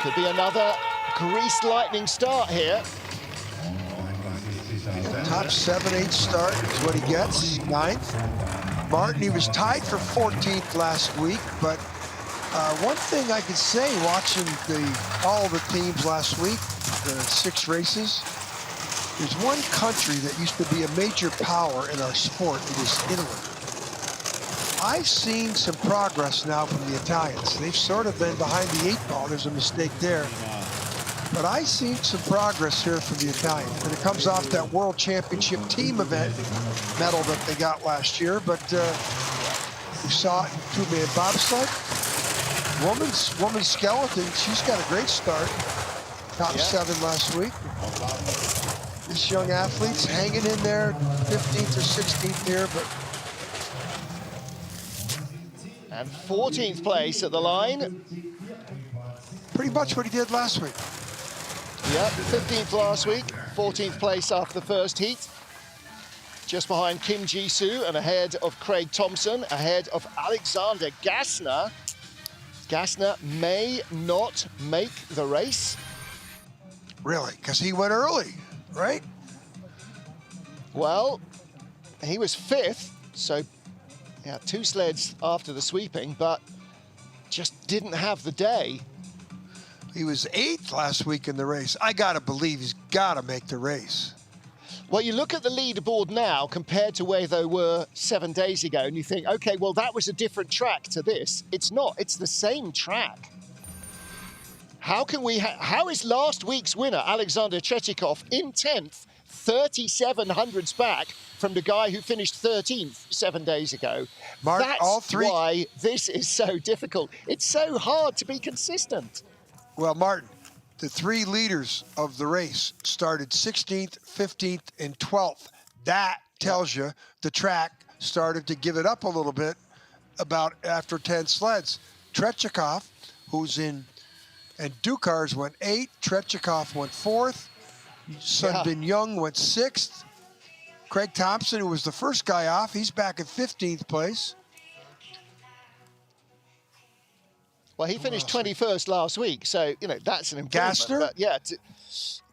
Could be another greased lightning start here. Top 7, 8 start is what he gets, 9th. Martin, he was tied for 14th last week, but one thing I could say watching all the teams last week, the 6 races, there's one country that used to be a major power in our sport. It is Italy. I've seen some progress now from the Italians. They've sort of been behind the 8 ball. There's a mistake there. But I've seen some progress here from the Italians. And it comes off that World Championship team event medal that they got last year. But we saw it in 2-man bobsleigh. Woman's skeleton, she's got a great start. Top 7 last week. This young athlete's hanging in there, 15th or 16th here, but And 14th place at the line. Pretty much what he did last week. Yep, 15th last week, 14th place after the first heat. Just behind Kim Ji-soo and ahead of Craig Thompson, ahead of Alexander Gassner. Gassner may not make the race. Really? Because he went early, right? Well, he was 5th, so yeah, 2 sleds after the sweeping, but just didn't have the day. He was 8th last week in the race. I gotta believe he's gotta make the race. Well, you look at the leaderboard now compared to where they were 7 days ago, and you think, okay, well, that was a different track to this. It's not, it's the same track. How is last week's winner, Alexander Chechikov, in 10th, 37 hundredths back from the guy who finished 13th 7 days ago? Mark, That's why this is so difficult. It's so hard to be consistent. Well, Martin, the 3 leaders of the race started 16th, 15th, and 12th. That tells you the track started to give it up a little bit about after 10 sleds. Trechikov, who's in, and Dukars went 8th. Trechikov went 4th. Sun Bin Young went 6th. Craig Thompson, who was the first guy off, he's back at 15th place. Well, he finished 21st last week, so, you know, that's an improvement. Gassner? But yeah,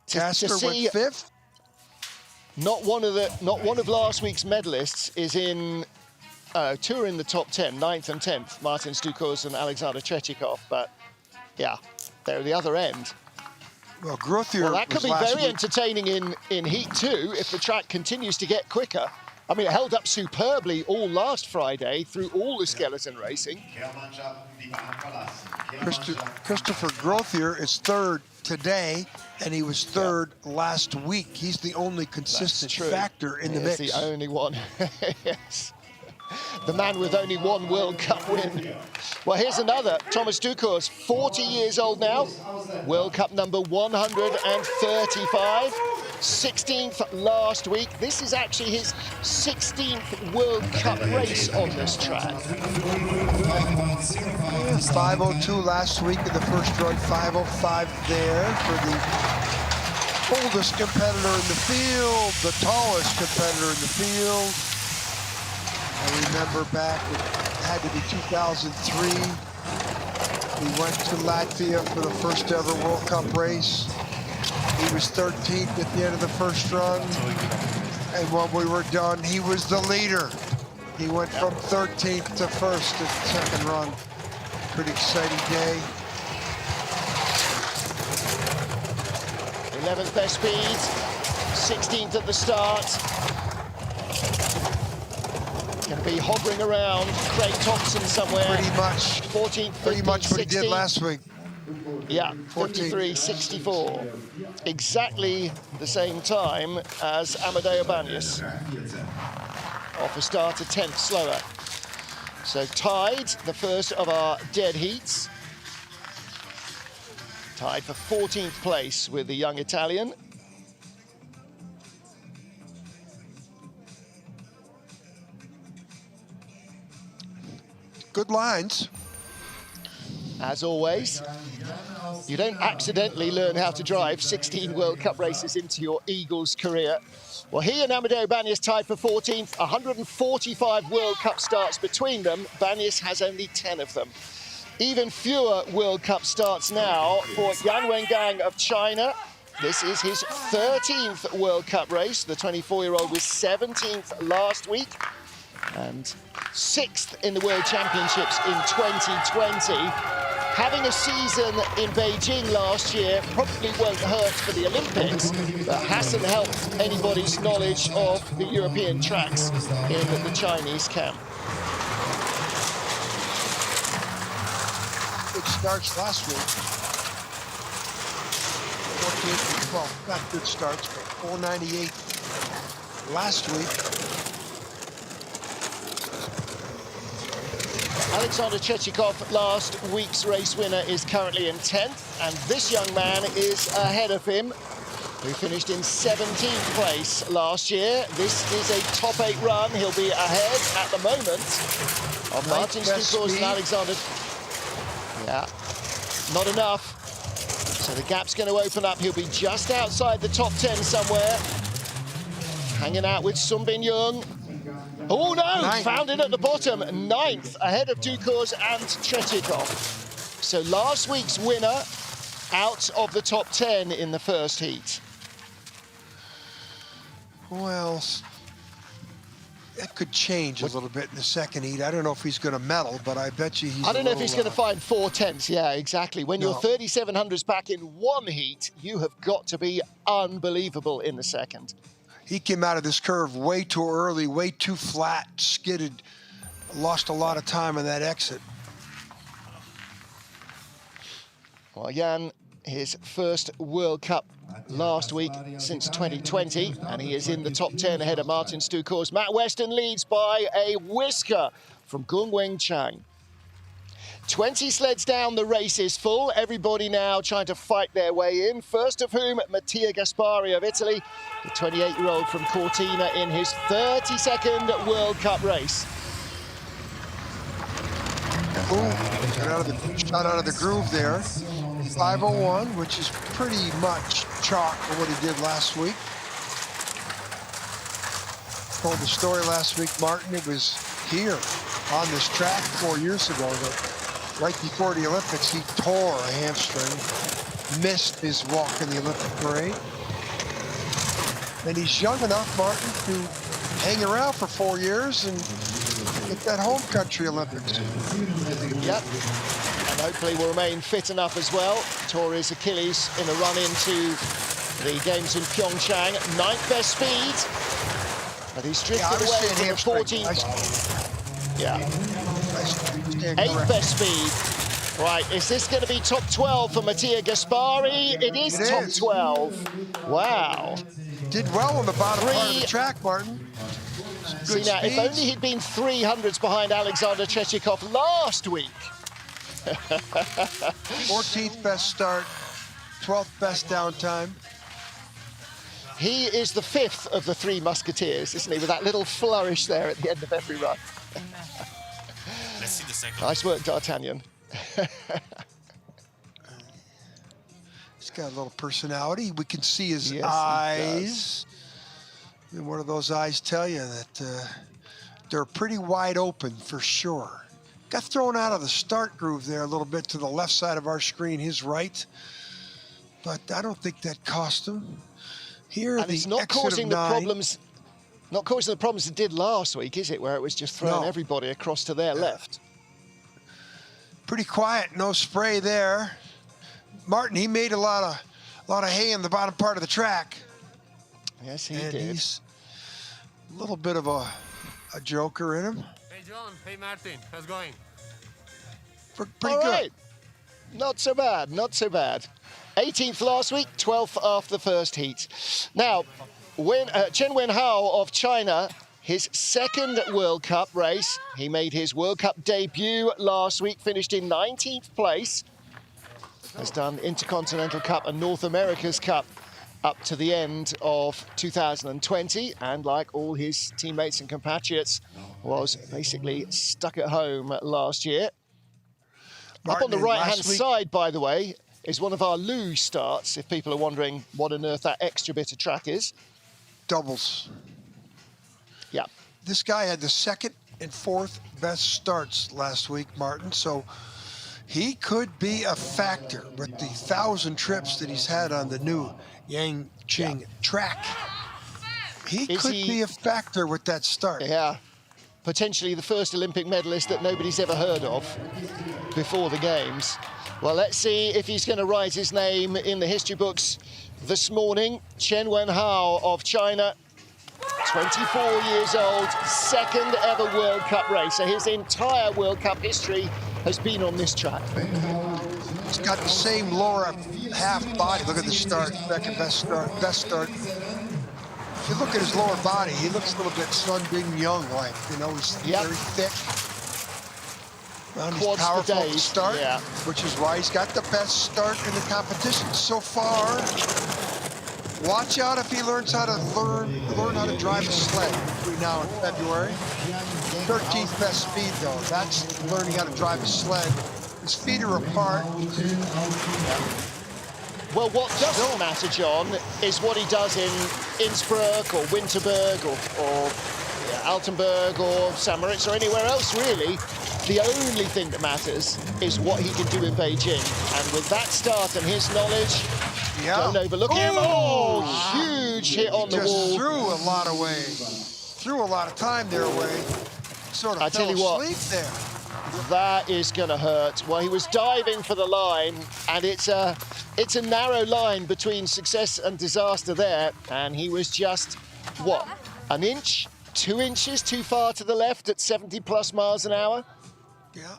Gassner went 5th. Not one of last week's medalists is in, 2 are in the top 10, 9th and 10th, Martin Stukos and Alexander Chechikov, but yeah, they're at the other end. Well, Grothier Well, that could be very entertaining in Heat 2 if the track continues to get quicker. I mean, it held up superbly all last Friday through all the skeleton racing. Christopher Grothier is 3rd today, and he was 3rd last week. He's the only consistent factor in the mix. He's the only one. Yes. The man with only 1 World Cup win. Well, here's another. Thomas Dukors, 40 years old now. World Cup number 135. 16th last week. This is actually his 16th World Cup race on this track. 5:02 last week in the first run, 5:05 there for the oldest competitor in the field, the tallest competitor in the field. I remember back, it had to be 2003. We went to Latvia for the first ever World Cup race. He was 13th at the end of the first run. And when we were done, he was the leader. He went from 13th to 1st at the second run. Pretty exciting day. 11th best speed, 16th at the start. Going to be hovering around Craig Thompson somewhere. Pretty much. 14th, 15th, Pretty much what 16th. he did last week. Yeah, 53.64. Exactly the same time as Amadeo Banyas. Off a start a 10th slower. So tied, the first of our dead heats. Tied for 14th place with the young Italian. Good lines. As always, you don't accidentally learn how to drive 16 World Cup races into your Eagles career. Well, he and Amadeo Banyas tied for 14th, 145 World Cup starts between them. Banyas has only 10 of them. Even fewer World Cup starts now for Yan Wengang of China. This is his 13th World Cup race. The 24-year-old was 17th last week and 6th in the World Championships in 2020. Having a season in Beijing last year probably won't hurt for the Olympics, but hasn't helped anybody's knowledge of the European tracks in the Chinese camp. Good starts last week. 14th and 12th, not good starts, but 498 last week. Alexander Chechikov, last week's race winner, is currently in 10th, and this young man is ahead of him. who finished in 17th place last year. This is a top 8 run. He'll be ahead at the moment of Martin Stukurz and Alexander. Yeah, not enough. So the gap's going to open up. He'll be just outside the top 10 somewhere. Hanging out with Sun Bin Young. Oh no, found it at the bottom. 9th, ahead of Stukurz and Tretyakov. So last week's winner out of the top 10 in the first heat. Well, that could change a little bit in the second heat. I don't know if he's going to medal, but I bet you he's I don't know if he's going to find 4/10. Yeah, exactly. When you're 3700s back in one heat, you have got to be unbelievable in the second. He came out of this curve way too early, way too flat, skidded, lost a lot of time on that exit. Well, Jan, his first World Cup last week since 2020, and he is in the top 10 ahead of Martin Stukurz. Matt Weston leads by a whisker from Gungweng Chang. 20 sleds down, the race is full. Everybody now trying to fight their way in. First of whom, Mattia Gaspari of Italy, the 28-year-old from Cortina in his 32nd World Cup race. Shot out of the groove there. 5:01, which is pretty much chalk for what he did last week. Told the story last week, Martin. It was here on this track 4 years ago that right before the Olympics, he tore a hamstring, missed his walk in the Olympic parade. And he's young enough, Martin, to hang around for 4 years and get that home country Olympics. Yep. And hopefully will remain fit enough as well. Tore his Achilles in a run into the games in Pyeongchang. 9th best speed, but he's drifted away from the 14th. Yeah. 8th best speed. Right, is this going to be top 12 for Mattia Gaspari? It is top 12. Wow. Did well on the bottom part of the track, Martin. See now, if only he'd been 300s behind Alexander Tretyakov last week. 14th best start, 12th best downtime. He is the 5th of the 3 musketeers, isn't he? With that little flourish there at the end of every run. Let's see the second. Nice work, D'Artagnan. He's got a little personality. We can see his eyes. And what do those eyes tell you? That they're pretty wide open for sure. Got thrown out of the start groove there a little bit to the left side of our screen, his right. But I don't think that cost him. Here, and it's not causing the problems. Not causing the problems it did last week, is it? Where it was just throwing everybody across to their left. Pretty quiet, no spray there. Martin, he made a lot of hay in the bottom part of the track. Yes, he did. He's a little bit of a joker in him. Hey, John. Hey, Martin. How's it going? Pretty good. Not so bad, not so bad. 18th last week, 12th after the first heat. Now, Chen Wenhao of China, his 2nd World Cup race. He made his World Cup debut last week, finished in 19th place. Has done Intercontinental Cup and North America's Cup up to the end of 2020. And like all his teammates and compatriots, was basically stuck at home last year. Martin, up on the right-hand side, by the way, is one of our luge starts, if people are wondering what on earth that extra bit of track is. Doubles. Yeah. This guy had the 2nd and 4th best starts last week, Martin, so he could be a factor with the 1,000 trips that he's had on the new Yangqing track. He could be a factor with that start. Yeah. Potentially the first Olympic medalist that nobody's ever heard of before the Games. Well, let's see if he's going to write his name in the history books this morning. Chen Wenhao of China, 24 years old, 2nd ever World Cup race. So his entire World Cup history has been on this track. He's got the same lower half body. Look at the start, 2nd best start. If you look at his lower body, he looks a little bit Sun Bin Young like, you know, he's very thick. He's powerful at the start, which is why he's got the best start in the competition so far. Watch out if he learns how to learn how to drive a sled between now and February. 13th best speed though. That's learning how to drive a sled. His feet are apart. Well, what doesn't matter, John, is what he does in Innsbruck or Winterberg or Altenburg or St. Moritz or anywhere else, really. The only thing that matters is what he can do in Beijing. And with that start and his knowledge, don't overlook him. Oh, huge hit on the wall. Just threw a lot away. Threw a lot of time there away. Sort of fell asleep there. That is going to hurt. Well, he was diving for the line, and it's a narrow line between success and disaster there. And he was just, what, an inch, 2 inches too far to the left at 70+ miles an hour? Yeah.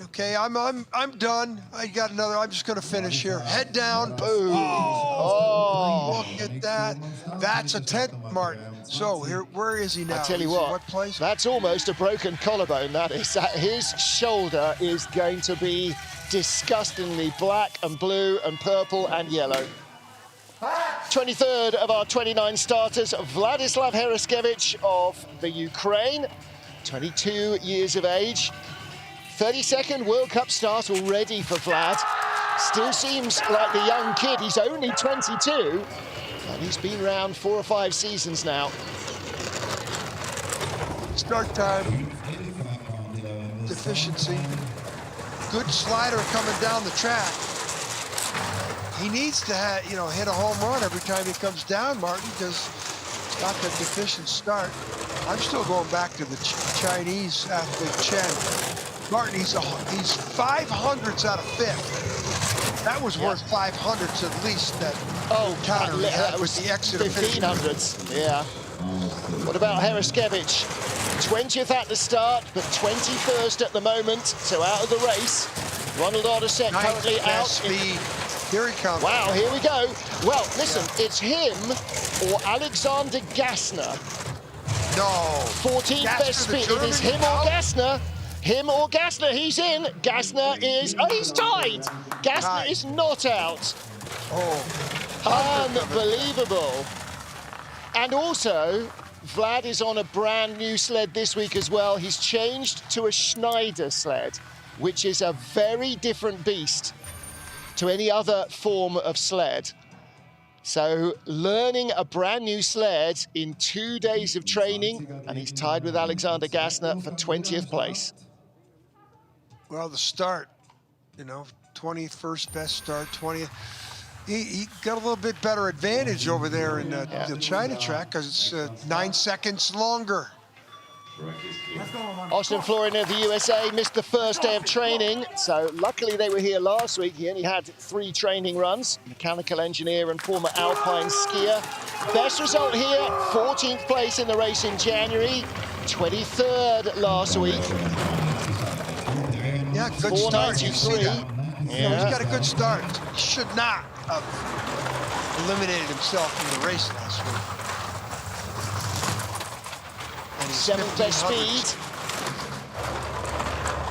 Okay, I'm done. I got another. I'm just going to finish here. Head down. Boom. Oh, look at that. That's a 10th, Martin. So here, where is he now? I tell you what place? That's almost a broken collarbone. That is. His shoulder is going to be disgustingly black and blue and purple and yellow. 23rd of our 29 starters, Vladislav Hereskevich of the Ukraine, 22 years of age. 32nd World Cup start already for Vlad. Still seems like the young kid. He's only 22, and he's been around 4 or 5 seasons now. Start time. Deficiency. Good slider coming down the track. He needs to hit a home run every time he comes down, Martin, because he's got that deficient start. I'm still going back to the Chinese athlete Chen. Martin, he's 500ths out of 5th. That was worth 500ths at least. That counter that was the exit of 1500ths. Yeah. What about Hereskevich? 20th at the start, but 21st at the moment. So out of the race. Ronald Oderset currently out. Speed. Here he comes. Wow, here we go. Well, listen, it's him or Alexander Gassner. No. 14th best speed. It is him or Gassner. Him or Gassner, he's in. Gassner is, he's tied. Gassner is not out. Unbelievable. And also, Vlad is on a brand new sled this week as well. He's changed to a Schneider sled, which is a very different beast to any other form of sled. So learning a brand new sled in 2 days of training, and he's tied with Alexander Gassner for 20th place. Well, the start, 21st best start, 20th. He got a little bit better advantage over there in the China track because it's 9 seconds longer. Austin Florian of the USA missed the first day of training, so luckily they were here last week. He only had 3 training runs. Mechanical engineer and former alpine skier. Best result here, 14th place in the race in January, 23rd last week. Yeah, good start. You see that. Yeah. He's got a good start. He should not have eliminated himself from the race last week. 7th best speed.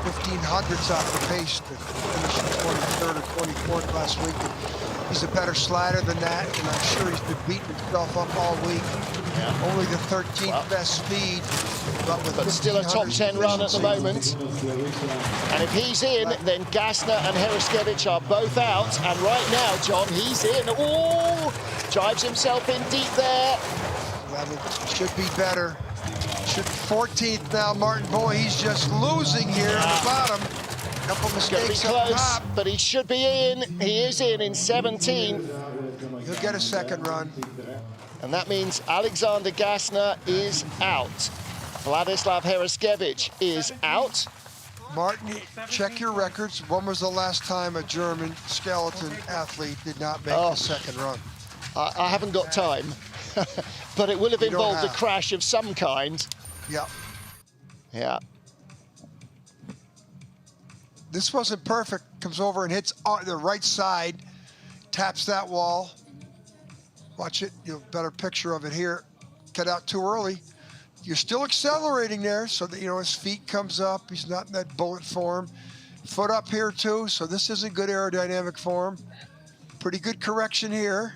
1500ths off the pace to finish 23rd or 24th last week. He's a better slider than that, and I'm sure he's been beating himself up all week. Yeah. Only the 13th best speed, but still a top 10 run at the moment. And if he's in, then Gassner and Hereskevich are both out. And right now, John, he's in. Oh, drives himself in deep there. 11th should be better. Should be 14th now, Martin. Boy, he's just losing here at the bottom. Couple mistakes up top. But he should be in. He is in 17th. He'll get a second run. And that means Alexander Gassner is out. Vladislav Hereskevich is out. Martin, check your records. When was the last time a German skeleton athlete did not make the second run? I haven't got time. But it will have involved a crash of some kind. Yeah. Yeah. This wasn't perfect. Comes over and hits the right side, taps that wall. Watch it. You have a better picture of it here. Cut out too early. You're still accelerating there, so that his feet comes up. He's not in that bullet form. Foot up here too, so this isn't good aerodynamic form. Pretty good correction here.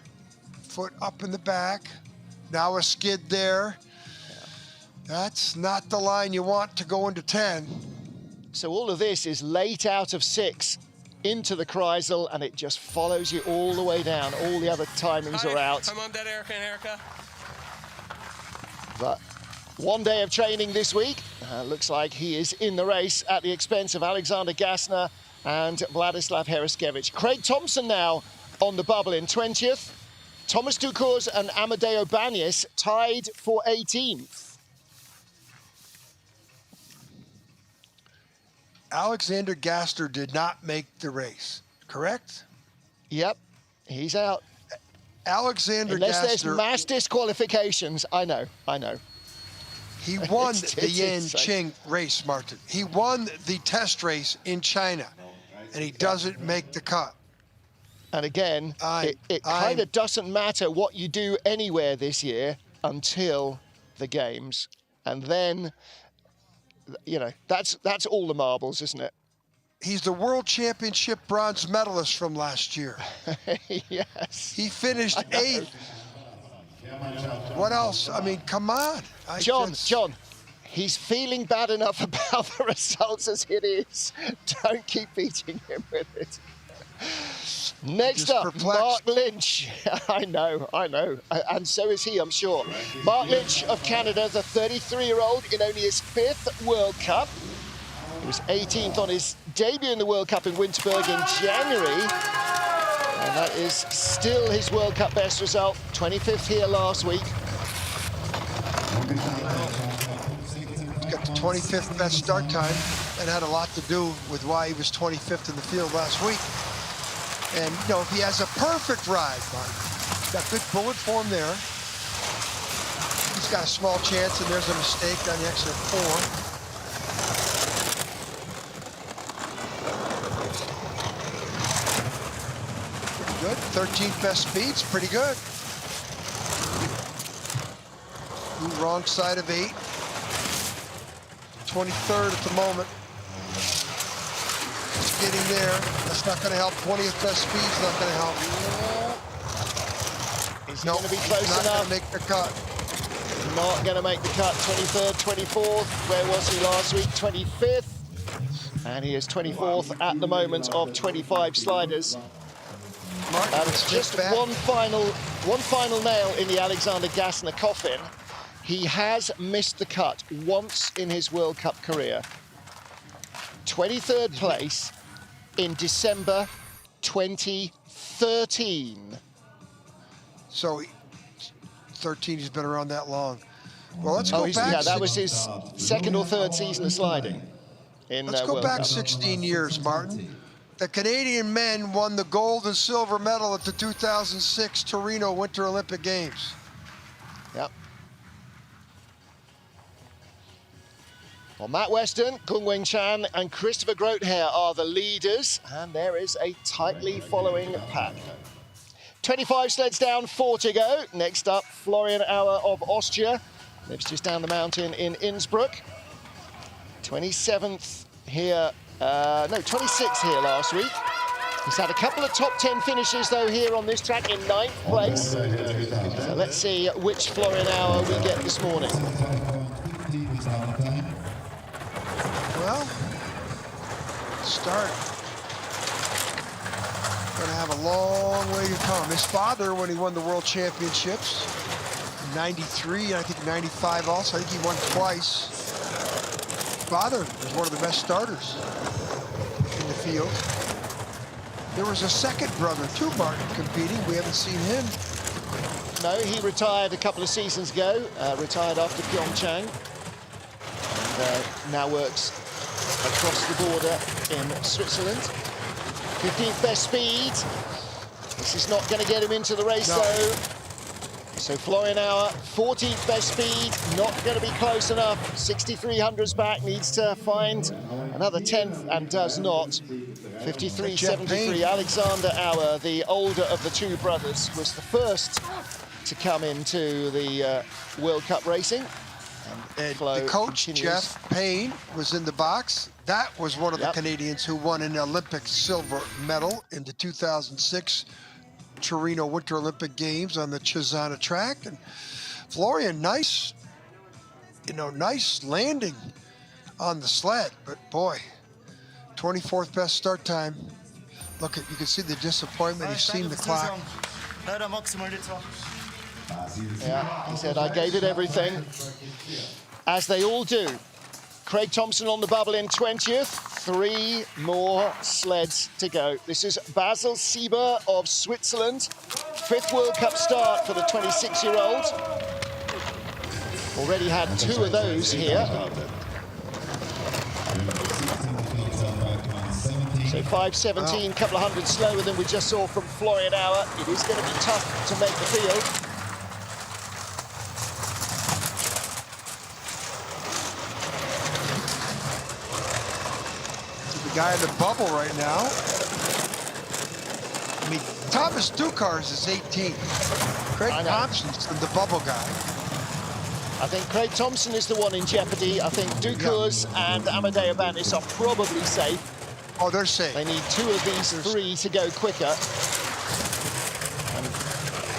foot up in the back. Now a skid there. That's not the line you want to go into 10. So all of this is late out of 6 into the Kreisel, and it just follows you all the way down. All the other timings are out. Come on, that Erica and Erica. But one day of training this week. Looks like he is in the race at the expense of Alexander Gassner and Vladislav Heriskevich. Craig Thompson now on the bubble in 20th. Thomas Ducours and Amadeo Banyas tied for 18th. Alexander Gassner did not make the race, correct? Yep, he's out. Alexander Unless Gassner, there's mass disqualifications. I know. he won the Yanqing race, Martin. He won the test race in China, and he doesn't make the cut. And again, it kind of doesn't matter what you do anywhere this year until the games. And then, you know, that's all the marbles, isn't it? He's the World Championship bronze medalist from last year. Yes. He finished 8th. What else? I mean, come on. John, he's feeling bad enough about the results as it is. Don't keep beating him with it. Next up, perplexed. Mark Lynch. I know. And so is he, I'm sure. Mark Lynch of Canada, the 33-year-old in only his 5th World Cup. He was 18th on his debut in the World Cup in Winterberg in January. And that is still his World Cup best result. 25th here last week. He's got the 25th best start time. That had a lot to do with why he was 25th in the field last week. And, you know, if he has a perfect ride, Mark, got good bullet form there. He's got a small chance, and there's a mistake on the exit 4. Good. 13th best speed's pretty good. Ooh, wrong side of 8. 23rd at the moment. Just getting there. That's not going to help. 20th best speed's not going to help. Is he going to be close enough? Not going to make the cut. Not going to make the cut. 23rd, 24th. Where was he last week? 25th. And he is 24th at the moment of 25 sliders. Just one final nail in the Alexander Gassner coffin. He has missed the cut once in his World Cup career. 23rd place in December 2013. So 13, he's been around that long. Well, let's go back. Yeah, that was his 2nd or 3rd season of sliding. Let's go back 16 years, Martin. The Canadian men won the gold and silver medal at the 2006 Torino Winter Olympic Games. Yep. Well, Matt Weston, Kung Wing Chan and Christopher Groothair are the leaders, and there is a tightly following pack. 25 sleds down, 4 to go. Next up, Florian Auer of Austria. Lives just down the mountain in Innsbruck. 27th here. 26th here last week. He's had a couple of top 10 finishes, though, here on this track in 9th place. So let's see which Florian Auer we get this morning. Well, start. Gonna have a long way to come. His father, when he won the World Championships, 93, and I think 95 also. I think he won twice. Father was one of the best starters in the field. There was a second brother, too, Martin, competing. We haven't seen him. No, he retired a couple of seasons ago, retired after Pyeongchang, and now works across the border in Switzerland. 15th best speed. This is not going to get him into the race, though. So Florian Auer, 14th best speed, not going to be close enough. 6300s back, needs to find another 10th and does not. 53.73. Alexander Auer, the older of the two brothers, was the first to come into the World Cup racing. And the coach, continues. Jeff Payne, was in the box. That was one of the Canadians who won an Olympic silver medal in the 2006 Torino Winter Olympic Games on the Cesana track. And Florian, nice, nice landing on the sled, but boy, 24th best start time. Look, you can see the disappointment. He's seen the clock. Yeah, he said, I gave it everything, as they all do. Craig Thompson on the bubble in 20th. 3 more sleds to go. This is Bobsleigh of Switzerland. 5th World Cup start for the 26-year-old. Already had 2 of those here. So 5:17, couple of hundred slower than we just saw from Florian Auer. It is going to be tough to make the field. The guy in the bubble right now. I mean, Thomas Dukars is 18. Craig Thompson's the bubble guy. I think Craig Thompson is the one in jeopardy. I think Dukars and Amadeo Bannis are probably safe. Oh, they're safe. They need 2 of these 3 to go quicker. And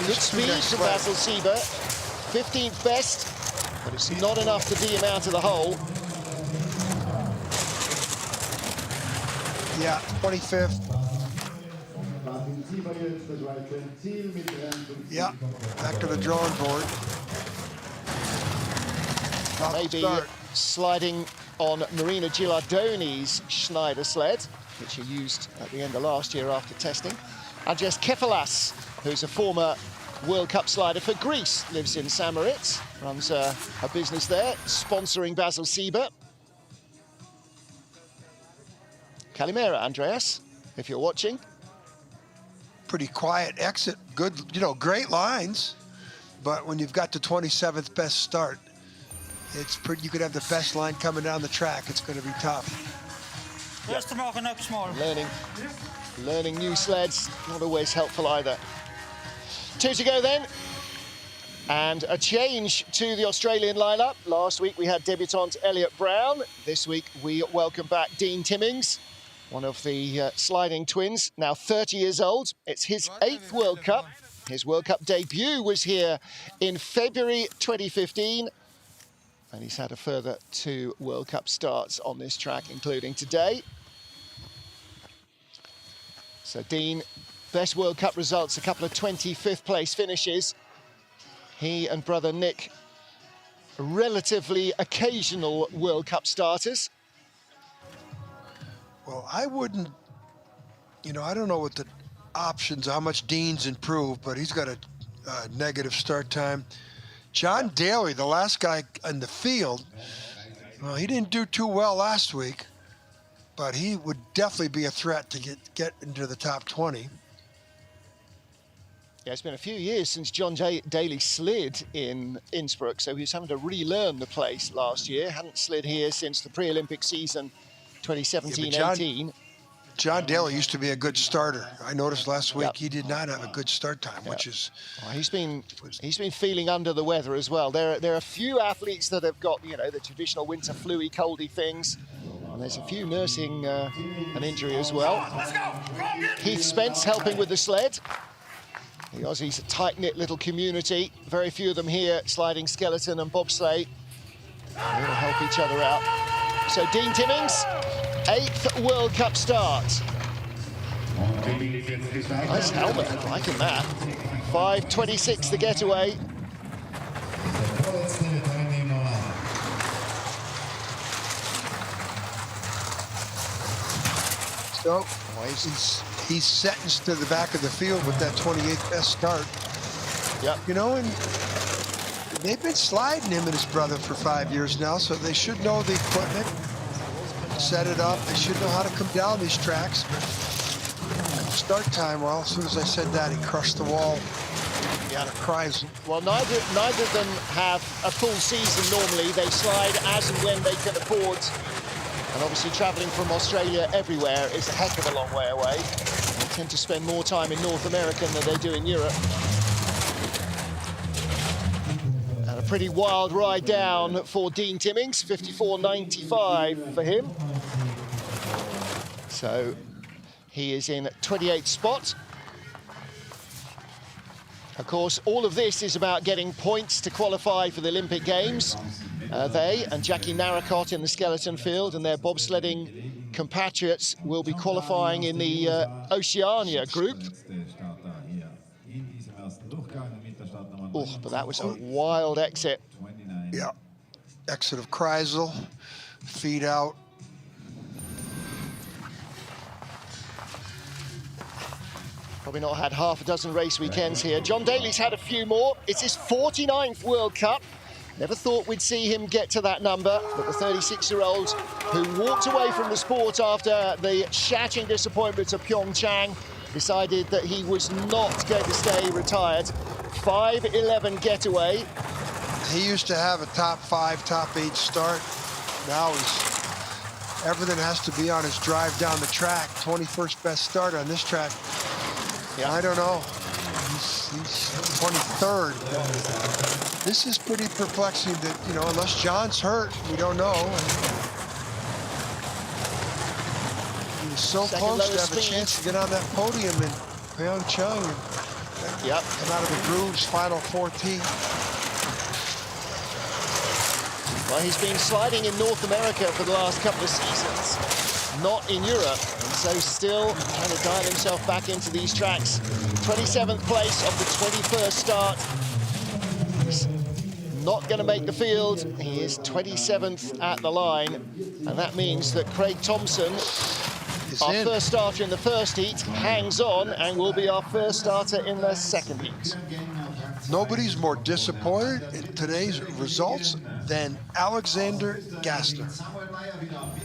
good speed from Bobsleigh. 15th best, but it's not enough to D him out of the hole. Yeah, 25th. Yeah, back to the drawing board. Maybe sliding on Marina Gilardoni's Schneider sled, which he used at the end of last year after testing. Andreas Kefalas, who's a former World Cup slider for Greece, lives in St. Moritz, runs a business there, sponsoring Bobsleigh. Kalimera, Andreas, if you're watching. Pretty quiet exit, good, great lines, but when you've got the 27th best start, it's pretty. You could have the best line coming down the track. It's going to be tough. Yep. Learning new sleds, not always helpful either. 2 to go then. And a change to the Australian lineup. Last week we had debutant Elliot Brown. This week we welcome back Dean Timmings, one of the sliding twins, now 30 years old. It's his 8th World Cup. His World Cup debut was here in February 2015. And he's had a further 2 World Cup starts on this track, including today. So Dean, best World Cup results, a couple of 25th place finishes. He and brother Nick, relatively occasional World Cup starters. Well, I wouldn't, I don't know what the options, how much Dean's improved, but he's got a negative start time. John Daly, the last guy in the field, well, he didn't do too well last week, but he would definitely be a threat to get into the top 20. Yeah, it's been a few years since John Daly slid in Innsbruck, so he was having to relearn the place last year. Hadn't slid here since the pre-Olympic season 2017-18. John Daly used to be a good starter. I noticed last week he did not have a good start time, which is... Well, he's been feeling under the weather as well. There are a few athletes that have got, the traditional winter flu-y, coldy things. And there's a few nursing an injury as well. Keith Spence helping with the sled. The Aussies, a tight-knit little community. Very few of them here, sliding skeleton and bobsleigh. They all help each other out. So Dean Timmings, 8th World Cup start. Nice helmet, liking that. 5:26 the getaway. So he's sentenced to the back of the field with that 28th best start. Yep. And they've been sliding him and his brother for 5 years now, so they should know the equipment, set it up. They should know how to come down these tracks. Start time, well, as soon as I said that, he crushed the wall. Yeah, cries. Well, neither of them have a full season normally. They slide as and when they can afford. And obviously traveling from Australia everywhere is a heck of a long way away. They tend to spend more time in North America than they do in Europe. And a pretty wild ride down for Dean Timmings, 54.95 for him. So he is in 28th spot. Of course, all of this is about getting points to qualify for the Olympic Games. They and Jackie Narracott in the skeleton field and their bobsledding compatriots will be qualifying in the Oceania group. Oh, but that was a wild exit. Yeah, exit of Kreisel, feet out. Probably not had half a dozen race weekends here. John Daly's had a few more. It's his 49th World Cup. Never thought we'd see him get to that number, but the 36-year-old who walked away from the sport after the shattering disappointment of Pyeongchang decided that he was not going to stay retired. 5:11 getaway. He used to have a top 5, top 8 start. Now everything has to be on his drive down the track. 21st best start on this track. Yeah. I don't know. He's 23rd. This is pretty perplexing that, you know, unless John's hurt, we don't know. He was so close to have a chance to get on that podium in Pyeongchang and come out of the grooves, final 14. Well, he's been sliding in North America for the last couple of seasons, not in Europe, and so still trying to dial himself back into these tracks. 27th place of the 21st start. He's not going to make the field. He is 27th at the line, and that means that Craig Thompson, our first starter in the first heat, hangs on and will be our first starter in the second heat. Nobody's more disappointed in today's results than Alexander Gassner.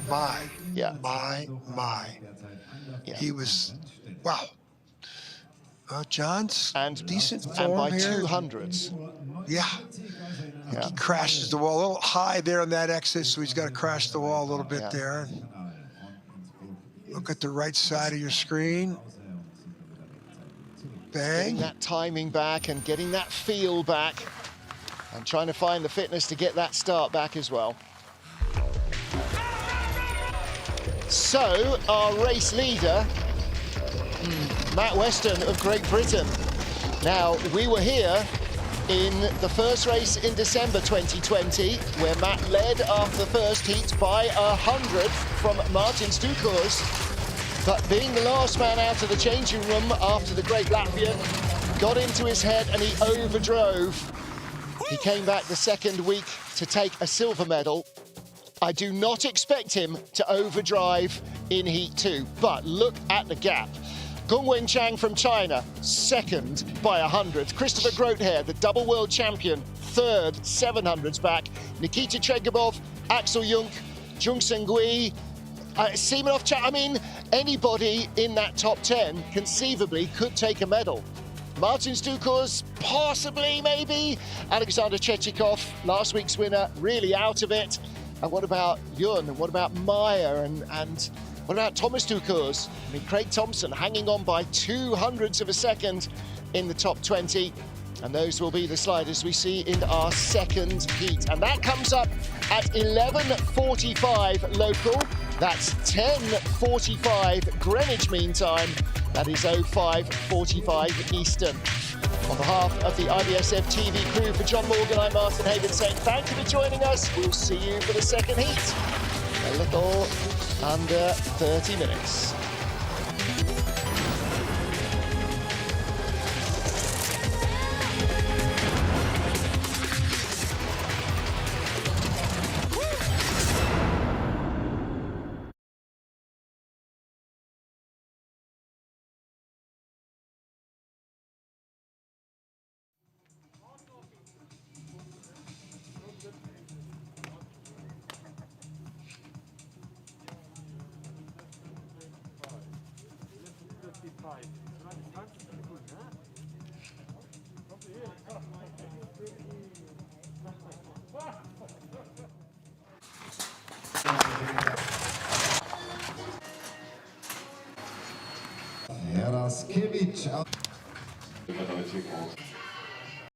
My. Yeah. He was, wow. John's decent form and by here. 200s. Yeah. He crashes the wall a little high there on that exit, so he's got to crash the wall a little bit there. Look at the right side of your screen. Bang. Getting that timing back and getting that feel back and trying to find the fitness to get that start back as well. So, our race leader, Matt Weston of Great Britain. Now, we were here in the first race in December 2020, where Matt led after the first heat by 100 from Martin Stukur's. But being the last man out of the changing room after the Great Latvian got into his head and he overdrove. He came back the second week to take a silver medal. I do not expect him to overdrive in Heat 2, but look at the gap. Gongwen Chang from China, second by 100. Christopher Groothair, the double world champion, third, 700s back. Nikita Chegabov, Axel Jung, Jung Seung-gui, Simonov, I mean, anybody in that top 10 conceivably could take a medal. Martin Stukur's possibly, maybe. Alexander Chechikov, last week's winner, really out of it. And what about Yun? And what about Meyer? And what about Thomas Stukur's? I mean, Craig Thompson hanging on by 200ths of a second in the top 20. And those will be the sliders we see in our second heat. And that comes up at 11:45 local. That's 10:45 Greenwich Mean Time. That is 05:45 Eastern. On behalf of the IBSF TV crew, for John Morgan, I'm Martin Hagan saying thank you for joining us. We'll see you for the second heat. A little under 30 minutes. Lacis.